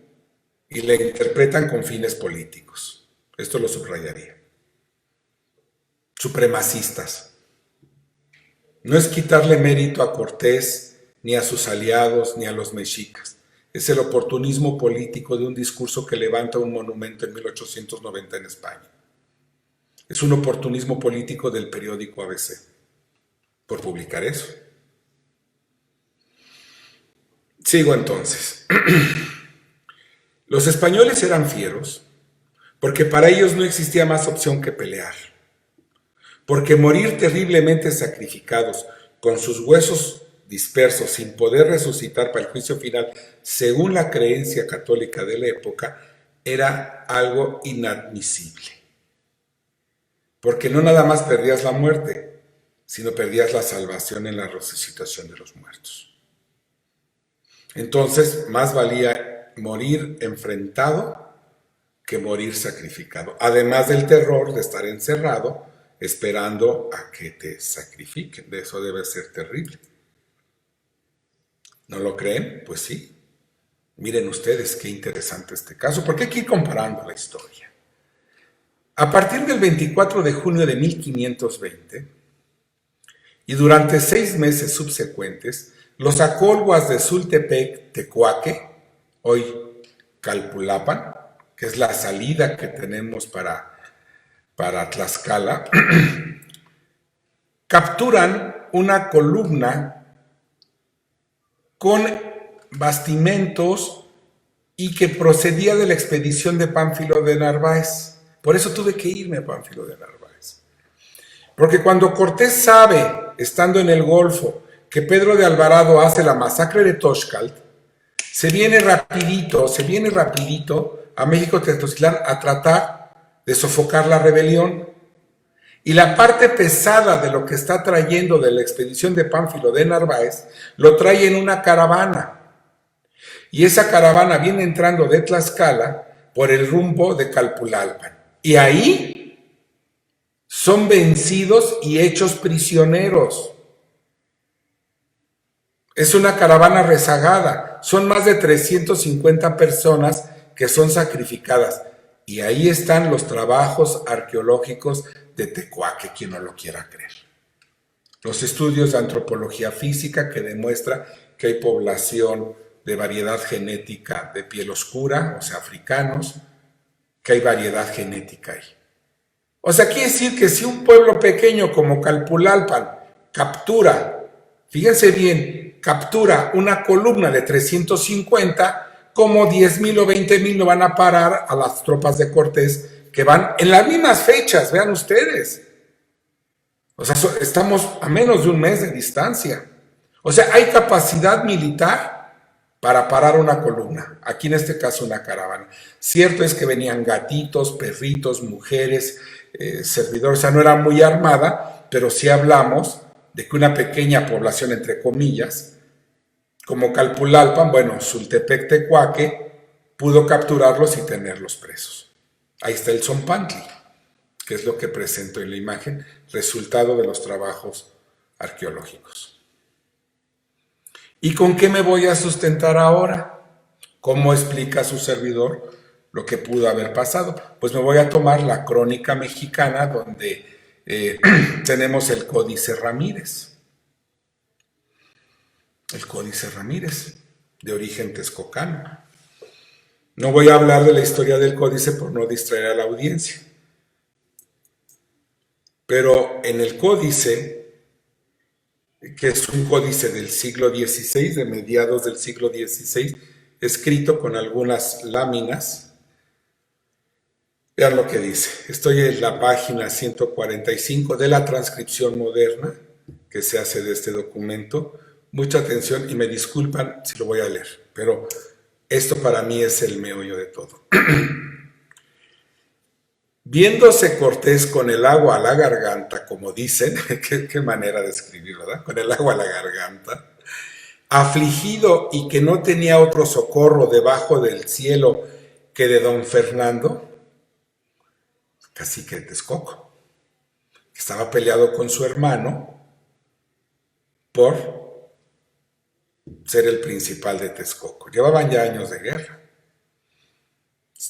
y la interpretan con fines políticos. Esto lo subrayaría. Supremacistas. No es quitarle mérito a Cortés, ni a sus aliados, ni a los mexicas. Es el oportunismo político de un discurso que levanta un monumento en 1890 en España. Es un oportunismo político del periódico ABC, por publicar eso. Sigo entonces. Los españoles eran fieros, porque para ellos no existía más opción que pelear. Porque morir terriblemente sacrificados, con sus huesos dispersos, sin poder resucitar para el juicio final, según la creencia católica de la época, era algo inadmisible. Porque no nada más perdías la muerte, sino perdías la salvación en la resucitación de los muertos. Entonces, más valía morir enfrentado que morir sacrificado, además del terror de estar encerrado esperando a que te sacrifiquen. De eso debe ser terrible. ¿No lo creen? Pues sí. Miren ustedes qué interesante este caso, porque hay que ir comparando la historia. A partir del 24 de junio de 1520 y durante 6 meses subsecuentes, los acolhuas de Sultepec, Tecuaque, hoy Calpulapan, que es la salida que tenemos para Tlaxcala, capturan una columna con bastimentos y que procedía de la expedición de Pánfilo de Narváez. Por eso tuve que irme a Pánfilo de Narváez. Porque cuando Cortés sabe, estando en el Golfo, que Pedro de Alvarado hace la masacre de Toxcalt, se viene rapidito a México Tenochtitlán a tratar de sofocar la rebelión. Y la parte pesada de lo que está trayendo de la expedición de Pánfilo de Narváez, lo trae en una caravana. Y esa caravana viene entrando de Tlaxcala por el rumbo de Calpulalpan. Y ahí son vencidos y hechos prisioneros. Es una caravana rezagada. Son más de 350 personas que son sacrificadas. Y ahí están los trabajos arqueológicos de Tecuaque, quien no lo quiera creer. Los estudios de antropología física que demuestra que hay población de variedad genética de piel oscura, o sea, africanos, que hay variedad genética ahí. O sea, quiere decir que si un pueblo pequeño como Calpulalpan captura, fíjense bien, captura una columna de 350, como 10,000 o 20,000 no van a parar a las tropas de Cortés que van en las mismas fechas, vean ustedes. O sea, estamos a menos de un mes de distancia. O sea, hay capacidad militar para parar una columna, aquí en este caso una caravana. Cierto es que venían gatitos, perritos, mujeres, servidores, o sea, no era muy armada, pero sí hablamos de que una pequeña población, entre comillas, como Calpulalpan, bueno, Sultepec, Tecuaque, pudo capturarlos y tenerlos presos. Ahí está el Zompantli, que es lo que presento en la imagen, resultado de los trabajos arqueológicos. ¿Y con qué me voy a sustentar ahora? ¿Cómo explica su servidor lo que pudo haber pasado? Pues me voy a tomar la crónica mexicana donde tenemos el Códice Ramírez. El Códice Ramírez, de origen texcocano. No voy a hablar de la historia del códice por no distraer a la audiencia. Pero en el códice, que es un códice del siglo XVI, de mediados del siglo XVI, escrito con algunas láminas. Vean lo que dice. Estoy en la página 145 de la transcripción moderna que se hace de este documento. Mucha atención y me disculpan si lo voy a leer, pero esto para mí es el meollo de todo. Viéndose Cortés con el agua a la garganta, como dicen, qué manera de escribir, ¿verdad? Con el agua a la garganta, afligido y que no tenía otro socorro debajo del cielo que de don Fernando, cacique de Texcoco, que estaba peleado con su hermano por ser el principal de Texcoco. Llevaban ya años de guerra.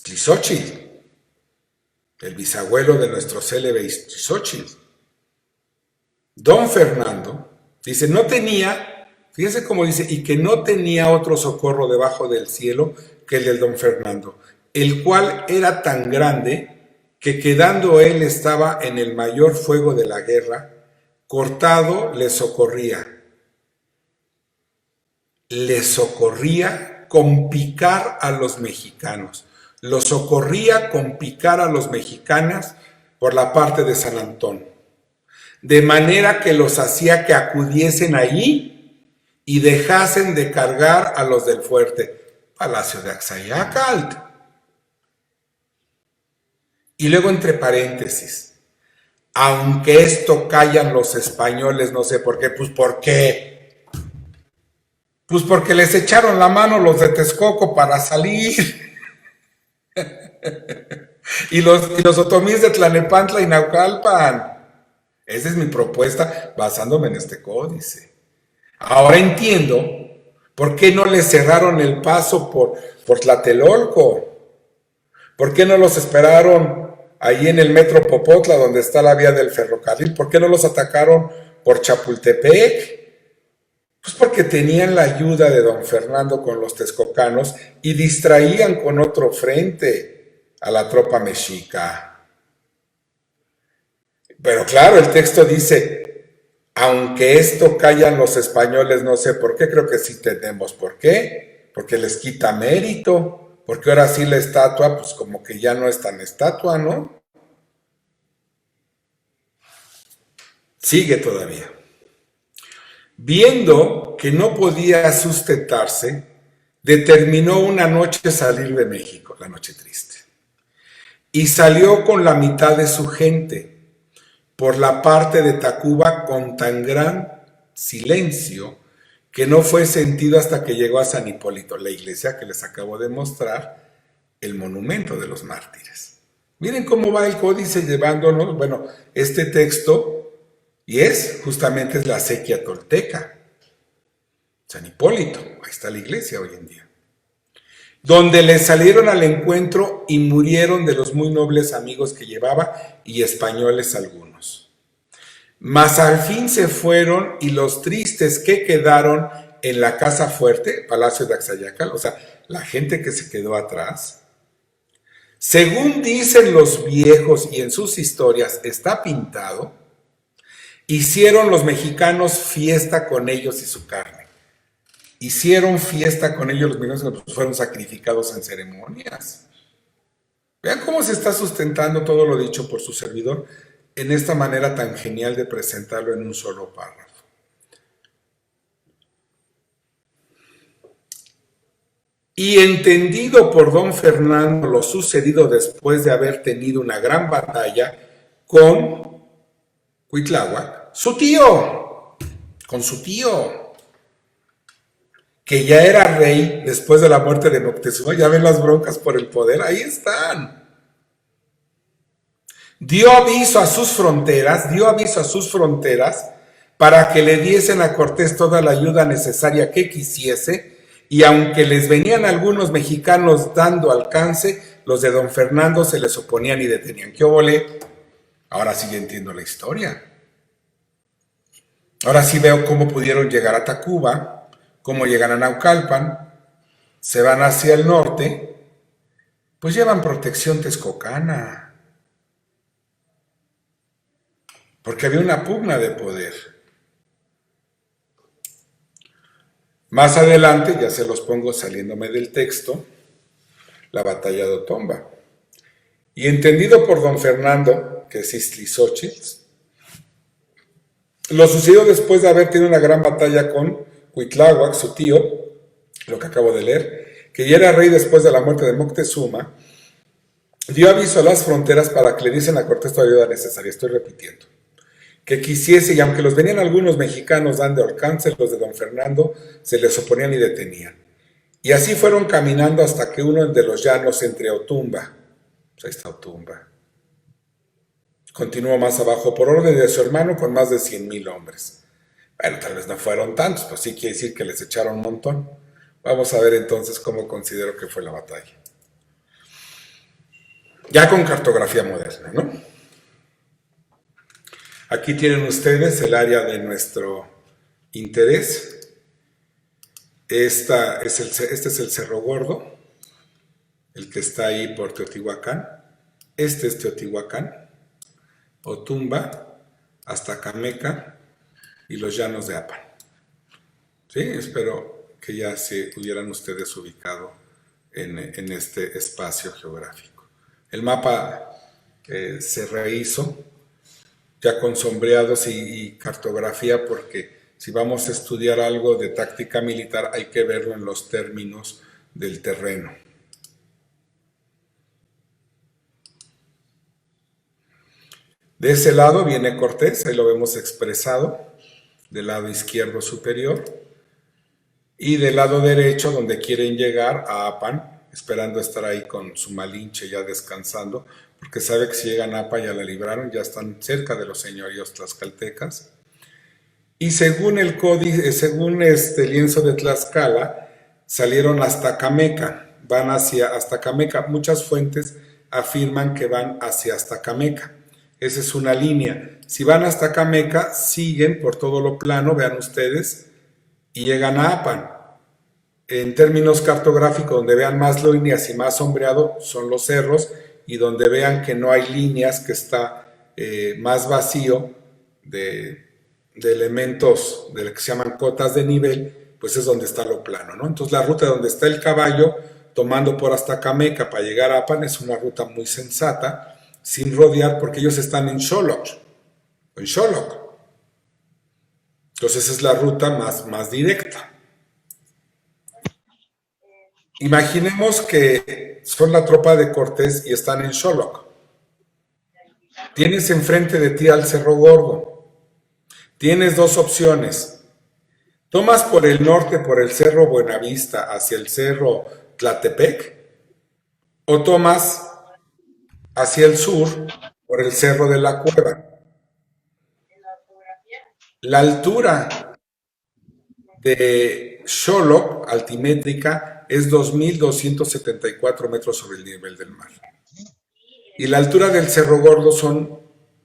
Tlixóchitl, el bisabuelo de nuestro célebre Ixóchitl. Don Fernando, dice, no tenía, fíjense cómo dice, y que no tenía otro socorro debajo del cielo que el del don Fernando, el cual era tan grande que quedando él estaba en el mayor fuego de la guerra, cortado le socorría con picar a los mexicanos. Lo socorría con picar a los mexicanos por la parte de San Antón, de manera que los hacía que acudiesen allí y dejasen de cargar a los del fuerte, Palacio de Axayacalt. Y luego entre paréntesis, aunque esto callan los españoles, no sé por qué, pues ¿por qué? Pues porque les echaron la mano los de Texcoco para salir. y los otomíes de Tlanepantla y Naucalpan. Esa es mi propuesta basándome en este códice. Ahora entiendo por qué no le cerraron el paso por Tlatelolco. ¿Por qué no los esperaron ahí en el metro Popotla, donde está la vía del ferrocarril? ¿Por qué no los atacaron por Chapultepec? Pues porque tenían la ayuda de don Fernando con los texcocanos y distraían con otro frente a la tropa mexica. Pero claro, el texto dice, aunque esto callan los españoles, no sé por qué, creo que sí tenemos por qué, porque les quita mérito. Porque ahora sí la estatua, pues como que ya no es tan estatua, ¿no? Sigue todavía. Viendo que no podía sustentarse, determinó una noche salir de México, la noche triste. Y salió con la mitad de su gente por la parte de Tacuba con tan gran silencio que no fue sentido hasta que llegó a San Hipólito, la iglesia que les acabo de mostrar, el monumento de los mártires. Miren cómo va el códice llevándonos, bueno, este texto, y justamente es la acequia tolteca, San Hipólito, ahí está la iglesia hoy en día, donde le salieron al encuentro y murieron de los muy nobles amigos que llevaba y españoles algunos. Mas al fin se fueron y los tristes que quedaron en la casa fuerte, Palacio de Axayacal, o sea, la gente que se quedó atrás, según dicen los viejos y en sus historias está pintado, hicieron los mexicanos fiesta con ellos y su carne. Hicieron fiesta con ellos los mexicanos que fueron sacrificados en ceremonias. Vean cómo se está sustentando todo lo dicho por su servidor en esta manera tan genial de presentarlo en un solo párrafo. Y entendido por don Fernando lo sucedido después de haber tenido una gran batalla con Cuitláhuac, con su tío, que ya era rey después de la muerte de Moctezuma. Ya ven las broncas por el poder, ahí están. Dio aviso a sus fronteras para que le diesen a Cortés toda la ayuda necesaria que quisiese, y aunque les venían algunos mexicanos dando alcance, los de don Fernando se les oponían y detenían. ¿Qué óvole? Ahora sí ya entiendo la historia. Ahora sí veo cómo pudieron llegar a Tacuba, cómo llegan a Naucalpan, se van hacia el norte, pues llevan protección texcocana. Porque había una pugna de poder. Más adelante, ya se los pongo saliéndome del texto, la batalla de Otomba. Y entendido por don Fernando, que es Iztlizóchitl, lo sucedió después de haber tenido una gran batalla con Cuitláhuac, su tío, lo que acabo de leer, que ya era rey después de la muerte de Moctezuma, dio aviso a las fronteras para que le diesen a Cortés toda ayuda necesaria. Estoy repitiendo. Que quisiese, y aunque los venían algunos mexicanos dando alcance, los de don Fernando se les oponían y detenían. Y así fueron caminando hasta que uno de los llanos entre Otumba, pues ahí está Otumba, continuó más abajo por orden de su hermano con más de 100,000 hombres. Bueno, tal vez no fueron tantos, pero sí quiere decir que les echaron un montón. Vamos a ver entonces cómo considero que fue la batalla. Ya con cartografía moderna, ¿no? Aquí tienen ustedes el área de nuestro interés. Este es el Cerro Gordo, el que está ahí por Teotihuacán. Este es Teotihuacán, Otumba, hasta Cameca y los llanos de Apan. ¿Sí? Espero que ya se hubieran ustedes ubicado en este espacio geográfico. El mapa se rehizo ya con sombreados y cartografía, porque si vamos a estudiar algo de táctica militar hay que verlo en los términos del terreno. De ese lado viene Cortés, ahí lo vemos expresado, del lado izquierdo superior, y del lado derecho, donde quieren llegar, a Apan, esperando estar ahí con su Malinche ya descansando, porque sabe que si llegan a Apa ya la libraron, ya están cerca de los señoríos tlaxcaltecas. Y según el códice, según este lienzo de Tlaxcala, salieron hasta Cameca, van hacia hasta Cameca. Muchas fuentes afirman que van hacia hasta Cameca. Esa es una línea. Si van hasta Cameca, siguen por todo lo plano, vean ustedes, y llegan a Apan. En términos cartográficos, donde vean más líneas y más sombreado son los cerros, y donde vean que no hay líneas, que está más vacío de elementos de lo que se llaman cotas de nivel, pues es donde está lo plano, ¿no? Entonces la ruta donde está el caballo, tomando por hasta Cameca para llegar a Apan, es una ruta muy sensata, sin rodear, porque ellos están en Xoloc. Entonces esa es la ruta más directa. Imaginemos que son la tropa de Cortés y están en Xoloc. Tienes enfrente de ti al Cerro Gordo. Tienes dos opciones. Tomas por el norte, por el Cerro Buenavista, hacia el Cerro Tlatepec, o tomas hacia el sur, por el Cerro de la Cueva. La altura de Xoloc, altimétrica, es 2.274 metros sobre el nivel del mar. Y la altura del Cerro Gordo son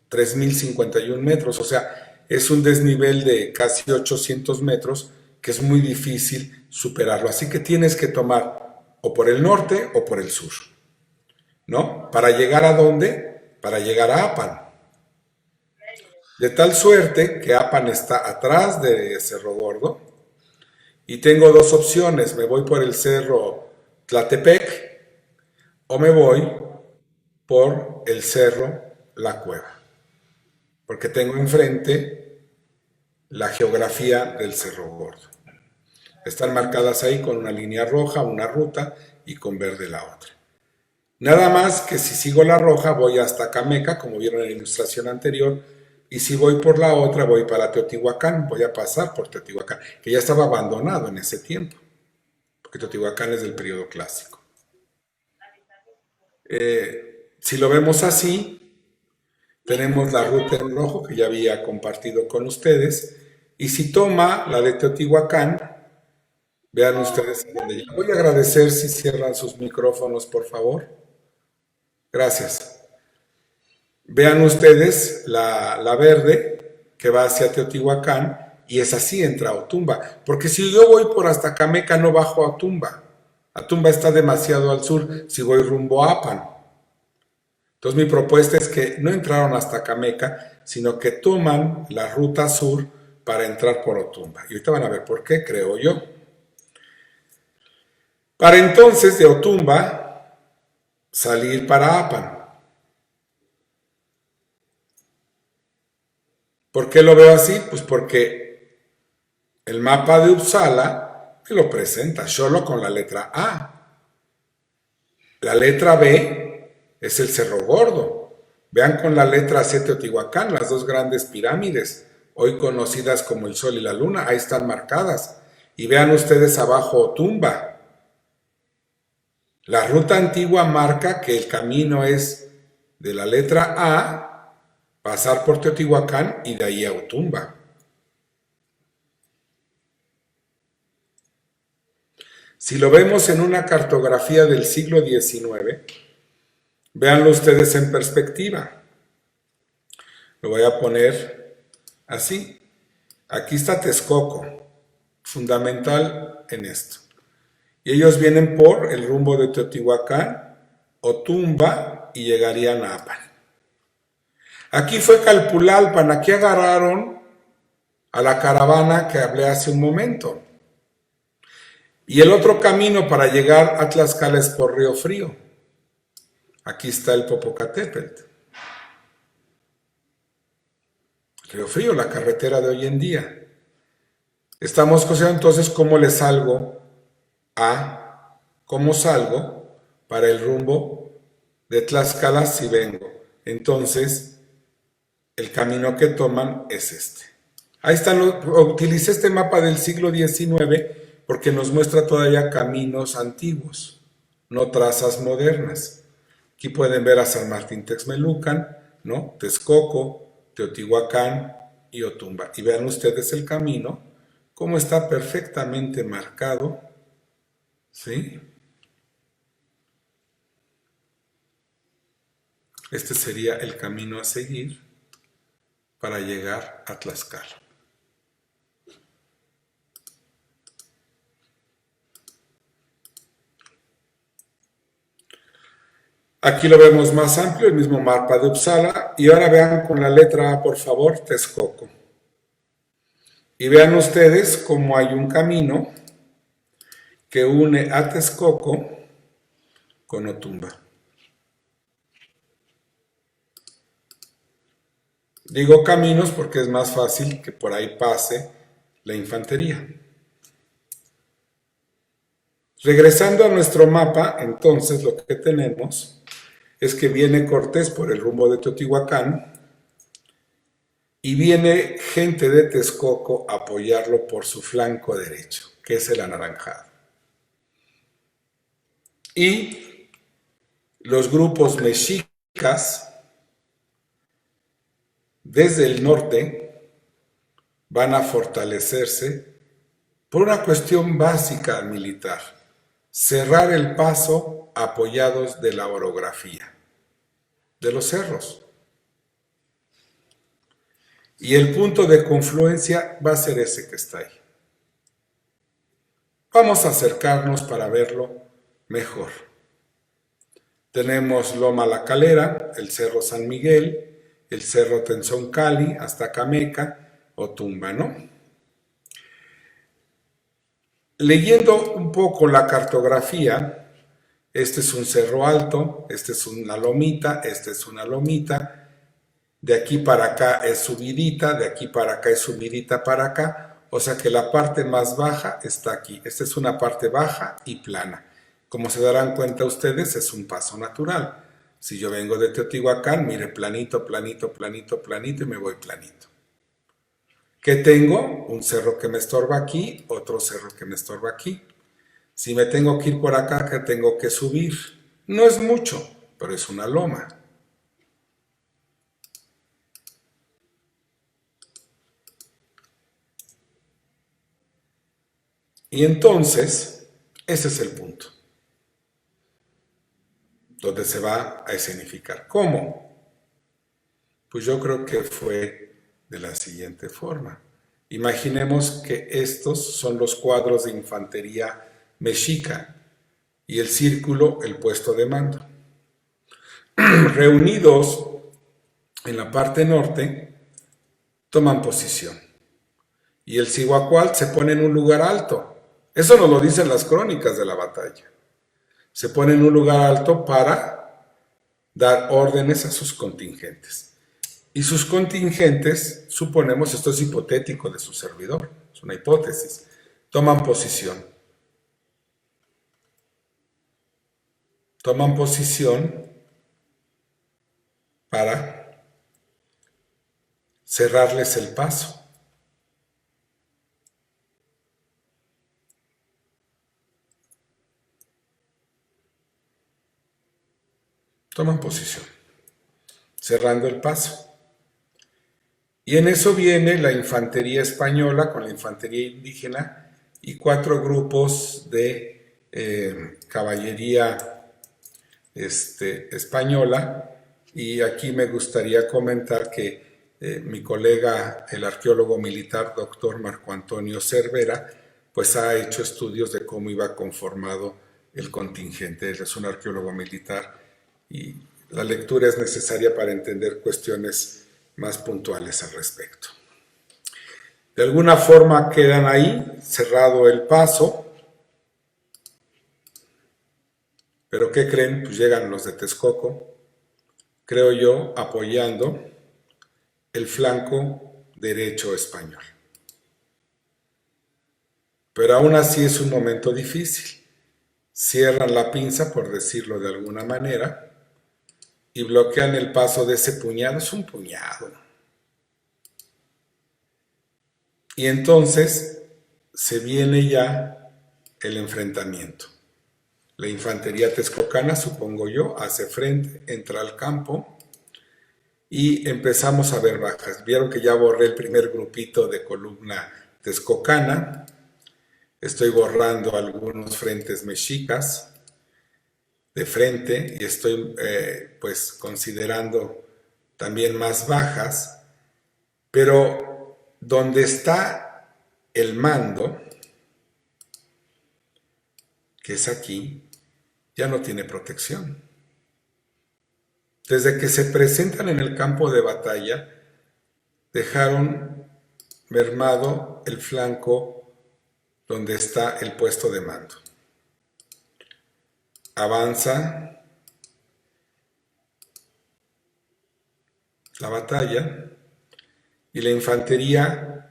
3.051 metros, o sea, es un desnivel de casi 800 metros que es muy difícil superarlo. Así que tienes que tomar o por el norte o por el sur, ¿no? ¿Para llegar a dónde? Para llegar a Apan. De tal suerte que Apan está atrás de Cerro Gordo y tengo dos opciones. Me voy por el Cerro Tlatepec o me voy por el Cerro La Cueva, porque tengo enfrente la geografía del Cerro Gordo. Están marcadas ahí con una línea roja, una ruta, y con verde la otra. Nada más que si sigo la roja voy hasta Cameca, como vieron en la ilustración anterior, y si voy por la otra voy para Teotihuacán, voy a pasar por Teotihuacán, que ya estaba abandonado en ese tiempo, porque Teotihuacán es del periodo clásico. Si lo vemos así, tenemos la ruta en rojo que ya había compartido con ustedes, y si toma la de Teotihuacán, vean ustedes dónde llega. Voy a agradecer si cierran sus micrófonos, por favor. Gracias. Vean ustedes la verde que va hacia Teotihuacán, y es así, entra a Otumba. Porque si yo voy por hasta Cameca no bajo a Otumba. Otumba está demasiado al sur si voy rumbo a Apan. Entonces mi propuesta es que no entraron hasta Cameca, sino que toman la ruta sur para entrar por Otumba. Y ahorita van a ver por qué, creo yo. Para entonces de Otumba salir para Apan. ¿Por qué lo veo así? Pues porque el mapa de Uppsala me lo presenta solo con la letra A. La letra B es el Cerro Gordo. Vean con la letra C Teotihuacán, las dos grandes pirámides, hoy conocidas como el Sol y la Luna, ahí están marcadas. Y vean ustedes abajo Otumba. La ruta antigua marca que el camino es de la letra A, pasar por Teotihuacán y de ahí a Otumba. Si lo vemos en una cartografía del siglo XIX, véanlo ustedes en perspectiva. Lo voy a poner así. Aquí está Texcoco, fundamental en esto. Y ellos vienen por el rumbo de Teotihuacán, Otumba y llegarían a Apan. Aquí fue Calpulalpan, aquí agarraron a la caravana que hablé hace un momento. Y el otro camino para llegar a Tlaxcala es por Río Frío. Aquí está el Popocatépetl. Río Frío, la carretera de hoy en día. Estamos considerando entonces cómo le salgo cómo salgo para el rumbo de Tlaxcala si vengo. Entonces, el camino que toman es este. Ahí están, utilicé este mapa del siglo XIX porque nos muestra todavía caminos antiguos, no trazas modernas. Aquí pueden ver a San Martín Texmelucan, ¿no? Texcoco, Teotihuacán y Otumba. Y vean ustedes el camino, cómo está perfectamente marcado, ¿sí? Este sería el camino a seguir para llegar a Tlaxcala. Aquí lo vemos más amplio, el mismo mapa de Uppsala. Y ahora vean con la letra A, por favor, Texcoco. Y vean ustedes cómo hay un camino que une a Texcoco con Otumba. Digo caminos porque es más fácil que por ahí pase la infantería. Regresando a nuestro mapa, entonces lo que tenemos es que viene Cortés por el rumbo de Teotihuacán y viene gente de Texcoco a apoyarlo por su flanco derecho, que es el anaranjado. Y los grupos mexicas desde el norte van a fortalecerse por una cuestión básica militar: cerrar el paso apoyados de la orografía de los cerros. Y el punto de confluencia va a ser ese que está ahí. Vamos a acercarnos para verlo mejor. Tenemos Loma La Calera, el Cerro San Miguel, el Cerro Tenzoncali, hasta Cameca, Otumba, ¿no? Leyendo un poco la cartografía, este es un cerro alto, este es una lomita, este es una lomita, de aquí para acá es subidita, de aquí para acá es subidita para acá, o sea que la parte más baja está aquí. Esta es una parte baja y plana. Como se darán cuenta ustedes, es un paso natural. Si yo vengo de Teotihuacán, mire, planito, planito, planito, planito y me voy planito. ¿Qué tengo? Un cerro que me estorba aquí, otro cerro que me estorba aquí. Si me tengo que ir por acá, ¿qué tengo que subir? No es mucho, pero es una loma. Y entonces, ese es el punto, donde se va a escenificar. ¿Cómo? Pues yo creo que fue de la siguiente forma. Imaginemos que estos son los cuadros de infantería mexica y el círculo, el puesto de mando. Reunidos en la parte norte, toman posición. Y el Cihuacual se pone en un lugar alto. Eso nos lo dicen las crónicas de la batalla. Se pone en un lugar alto para dar órdenes a sus contingentes. Y sus contingentes, suponemos, esto es hipotético de su servidor, es una hipótesis, toman posición. Toman posición para cerrarles el paso. Toman posición, cerrando el paso. Y en eso viene la infantería española con la infantería indígena y 4 grupos de caballería española. Y aquí me gustaría comentar que mi colega, el arqueólogo militar, doctor Marco Antonio Cervera, pues ha hecho estudios de cómo iba conformado el contingente. Él es un arqueólogo militar y la lectura es necesaria para entender cuestiones más puntuales al respecto. De alguna forma quedan ahí, cerrado el paso, pero ¿qué creen? Pues llegan los de Texcoco, creo yo, apoyando el flanco derecho español. Pero aún así es un momento difícil. Cierran la pinza, por decirlo de alguna manera, y bloquean el paso de ese puñado. Es un puñado. Y entonces se viene ya el enfrentamiento. La infantería texcocana, supongo yo, hace frente, entra al campo y empezamos a ver bajas. Vieron que ya borré el primer grupito de columna texcocana. Estoy borrando algunos frentes mexicas de frente y estoy pues considerando también más bajas, pero donde está el mando, que es aquí, ya no tiene protección. Desde que se presentan en el campo de batalla, dejaron mermado el flanco donde está el puesto de mando. Avanza la batalla y la infantería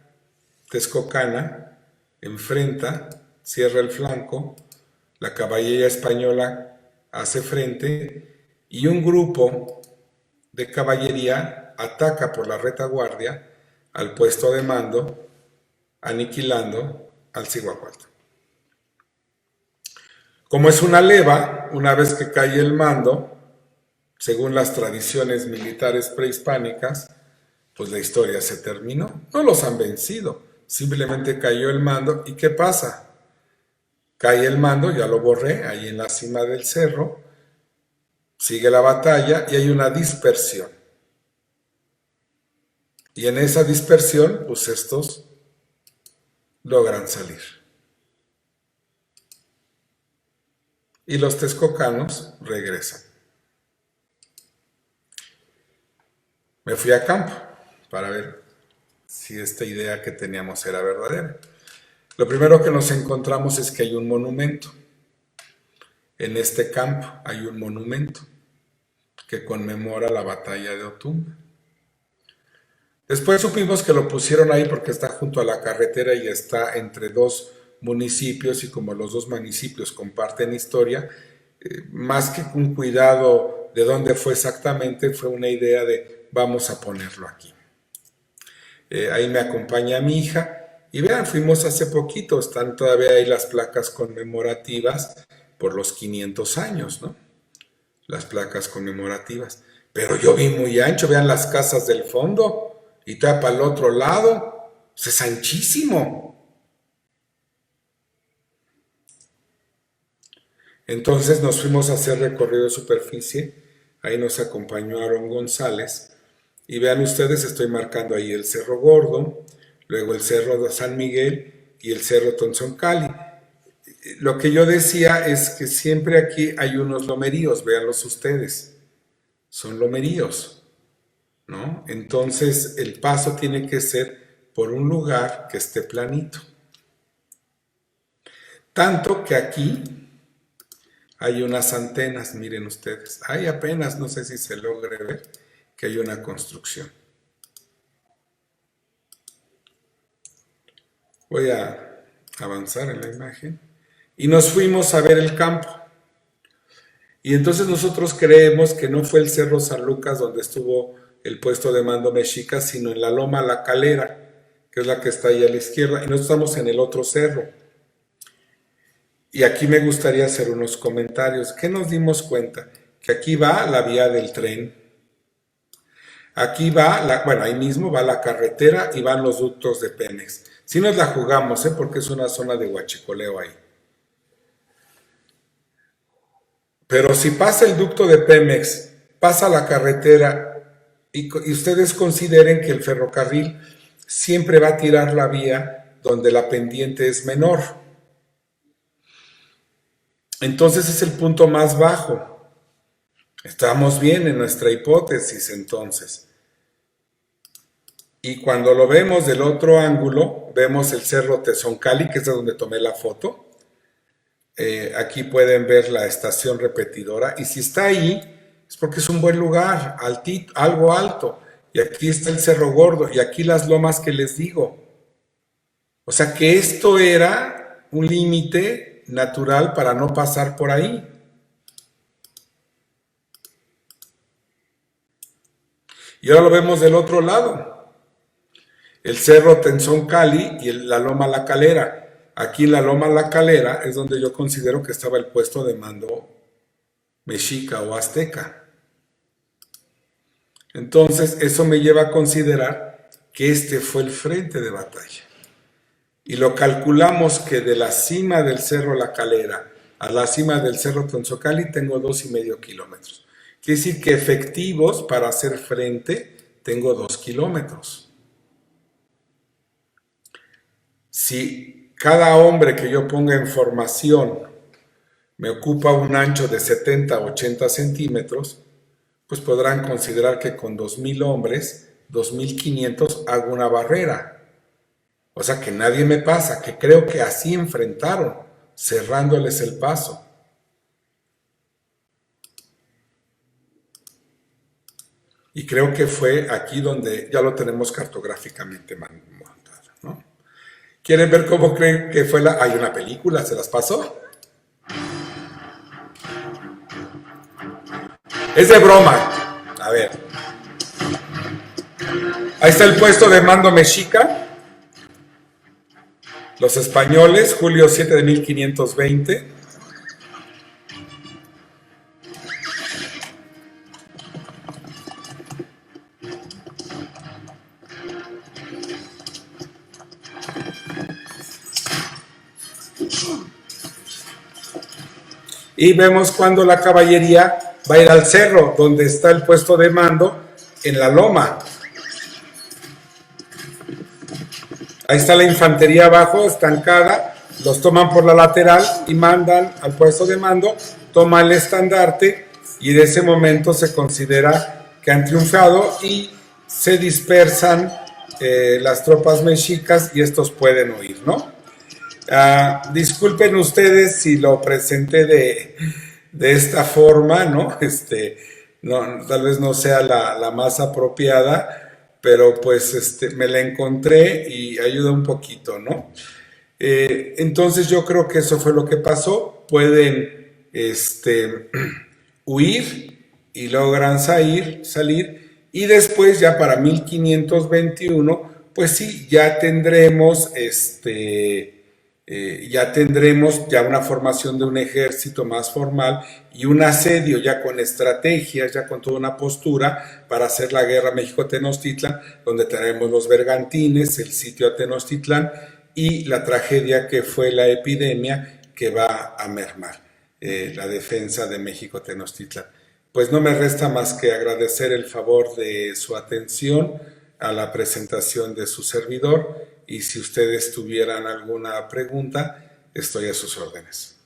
texcocana enfrenta, cierra el flanco, la caballería española hace frente y un grupo de caballería ataca por la retaguardia al puesto de mando, aniquilando al Cihuacualto. Como es una leva, una vez que cae el mando, según las tradiciones militares prehispánicas, pues la historia se terminó. No los han vencido, simplemente cayó el mando. ¿Y qué pasa? Cae el mando, ya lo borré, ahí en la cima del cerro, sigue la batalla y hay una dispersión. Y en esa dispersión, pues estos logran salir. Y los texcocanos regresan. Me fui a campo para ver si esta idea que teníamos era verdadera. Lo primero que nos encontramos es que hay un monumento. En este campo hay un monumento que conmemora la batalla de Otumba. Después supimos que lo pusieron ahí porque está junto a la carretera y está entre dos municipios, y como los dos municipios comparten historia, más que un cuidado de dónde fue exactamente, fue una idea de vamos a ponerlo aquí. Ahí me acompaña mi hija y vean, fuimos hace poquito, están todavía ahí las placas conmemorativas por los 500 años, ¿no? Las placas conmemorativas. Pero yo vi muy ancho, vean las casas del fondo y tapa al otro lado, pues es anchísimo. Entonces nos fuimos a hacer recorrido de superficie, ahí nos acompañó Aaron González, y vean ustedes, estoy marcando ahí el Cerro Gordo, luego el Cerro de San Miguel y el Cerro Tonzoncali. Lo que yo decía es que siempre aquí hay unos lomeríos, véanlos ustedes, son lomeríos, ¿no? Entonces el paso tiene que ser por un lugar que esté planito. Tanto que aquí hay unas antenas, miren ustedes. Ahí apenas, no sé si se logre ver, que hay una construcción. Voy a avanzar en la imagen. Y nos fuimos a ver el campo. Y entonces nosotros creemos que no fue el Cerro San Lucas donde estuvo el puesto de mando mexica, sino en la Loma La Calera, que es la que está ahí a la izquierda. Y nosotros estamos en el otro cerro. Y aquí me gustaría hacer unos comentarios. ¿Qué nos dimos cuenta? Que aquí va la vía del tren. Aquí va, bueno, ahí mismo va la carretera y van los ductos de Pemex. Sí nos la jugamos, porque es una zona de huachicoleo ahí. Pero si pasa el ducto de Pemex, pasa la carretera y ustedes consideren que el ferrocarril siempre va a tirar la vía donde la pendiente es menor. Entonces es el punto más bajo. Estamos bien en nuestra hipótesis entonces. Y cuando lo vemos del otro ángulo, vemos el Cerro Tezoncali, que es de donde tomé la foto. Aquí pueden ver la estación repetidora. Y si está ahí, es porque es un buen lugar, altito, algo alto. Y aquí está el Cerro Gordo, y aquí las lomas que les digo. O sea que esto era un límite natural para no pasar por ahí. Y ahora lo vemos del otro lado. El Cerro Tezoncali y la Loma La Calera. aquí en la Loma La Calera es donde yo considero que estaba el puesto de mando mexica o azteca. Entonces, eso me lleva a considerar que este fue el frente de batalla. Y lo calculamos que de la cima del Cerro La Calera a la cima del Cerro Tonzocali tengo 2,5 kilómetros. Quiere decir que efectivos para hacer frente tengo 2 kilómetros. Si cada hombre que yo ponga en formación me ocupa un ancho de 70 a 80 centímetros, pues podrán considerar que con 2,000 hombres, 2,500 hago una barrera. O sea que nadie me pasa, que creo que así enfrentaron, cerrándoles el paso. Y creo que fue aquí donde ya lo tenemos cartográficamente montado, ¿no? ¿Quieren ver cómo creen que fue la...? Hay una película, ¿se las pasó? Es de broma. A ver. Ahí está el puesto de mando mexica. Los españoles, julio 7 de 1520. Y vemos cuando la caballería va a ir al cerro, donde está el puesto de mando, en la loma. Ahí está la infantería abajo, estancada, los toman por la lateral y mandan al puesto de mando, toma el estandarte y de ese momento se considera que han triunfado y se dispersan las tropas mexicas y estos pueden huir, ¿no? Disculpen ustedes si lo presenté de esta forma, ¿no? No, tal vez no sea la más apropiada, pero pues me la encontré y ayuda un poquito, ¿no? Entonces yo creo que eso fue lo que pasó. Pueden huir y logran salir y después ya para 1521, pues sí, ya tendremos ya una formación de un ejército más formal y un asedio ya con estrategias, ya con toda una postura para hacer la guerra México-Tenochtitlan, donde tenemos los bergantines, el sitio a Tenochtitlán y la tragedia que fue la epidemia que va a mermar la defensa de México-Tenochtitlan. Pues no me resta más que agradecer el favor de su atención a la presentación de su servidor y si ustedes tuvieran alguna pregunta, estoy a sus órdenes.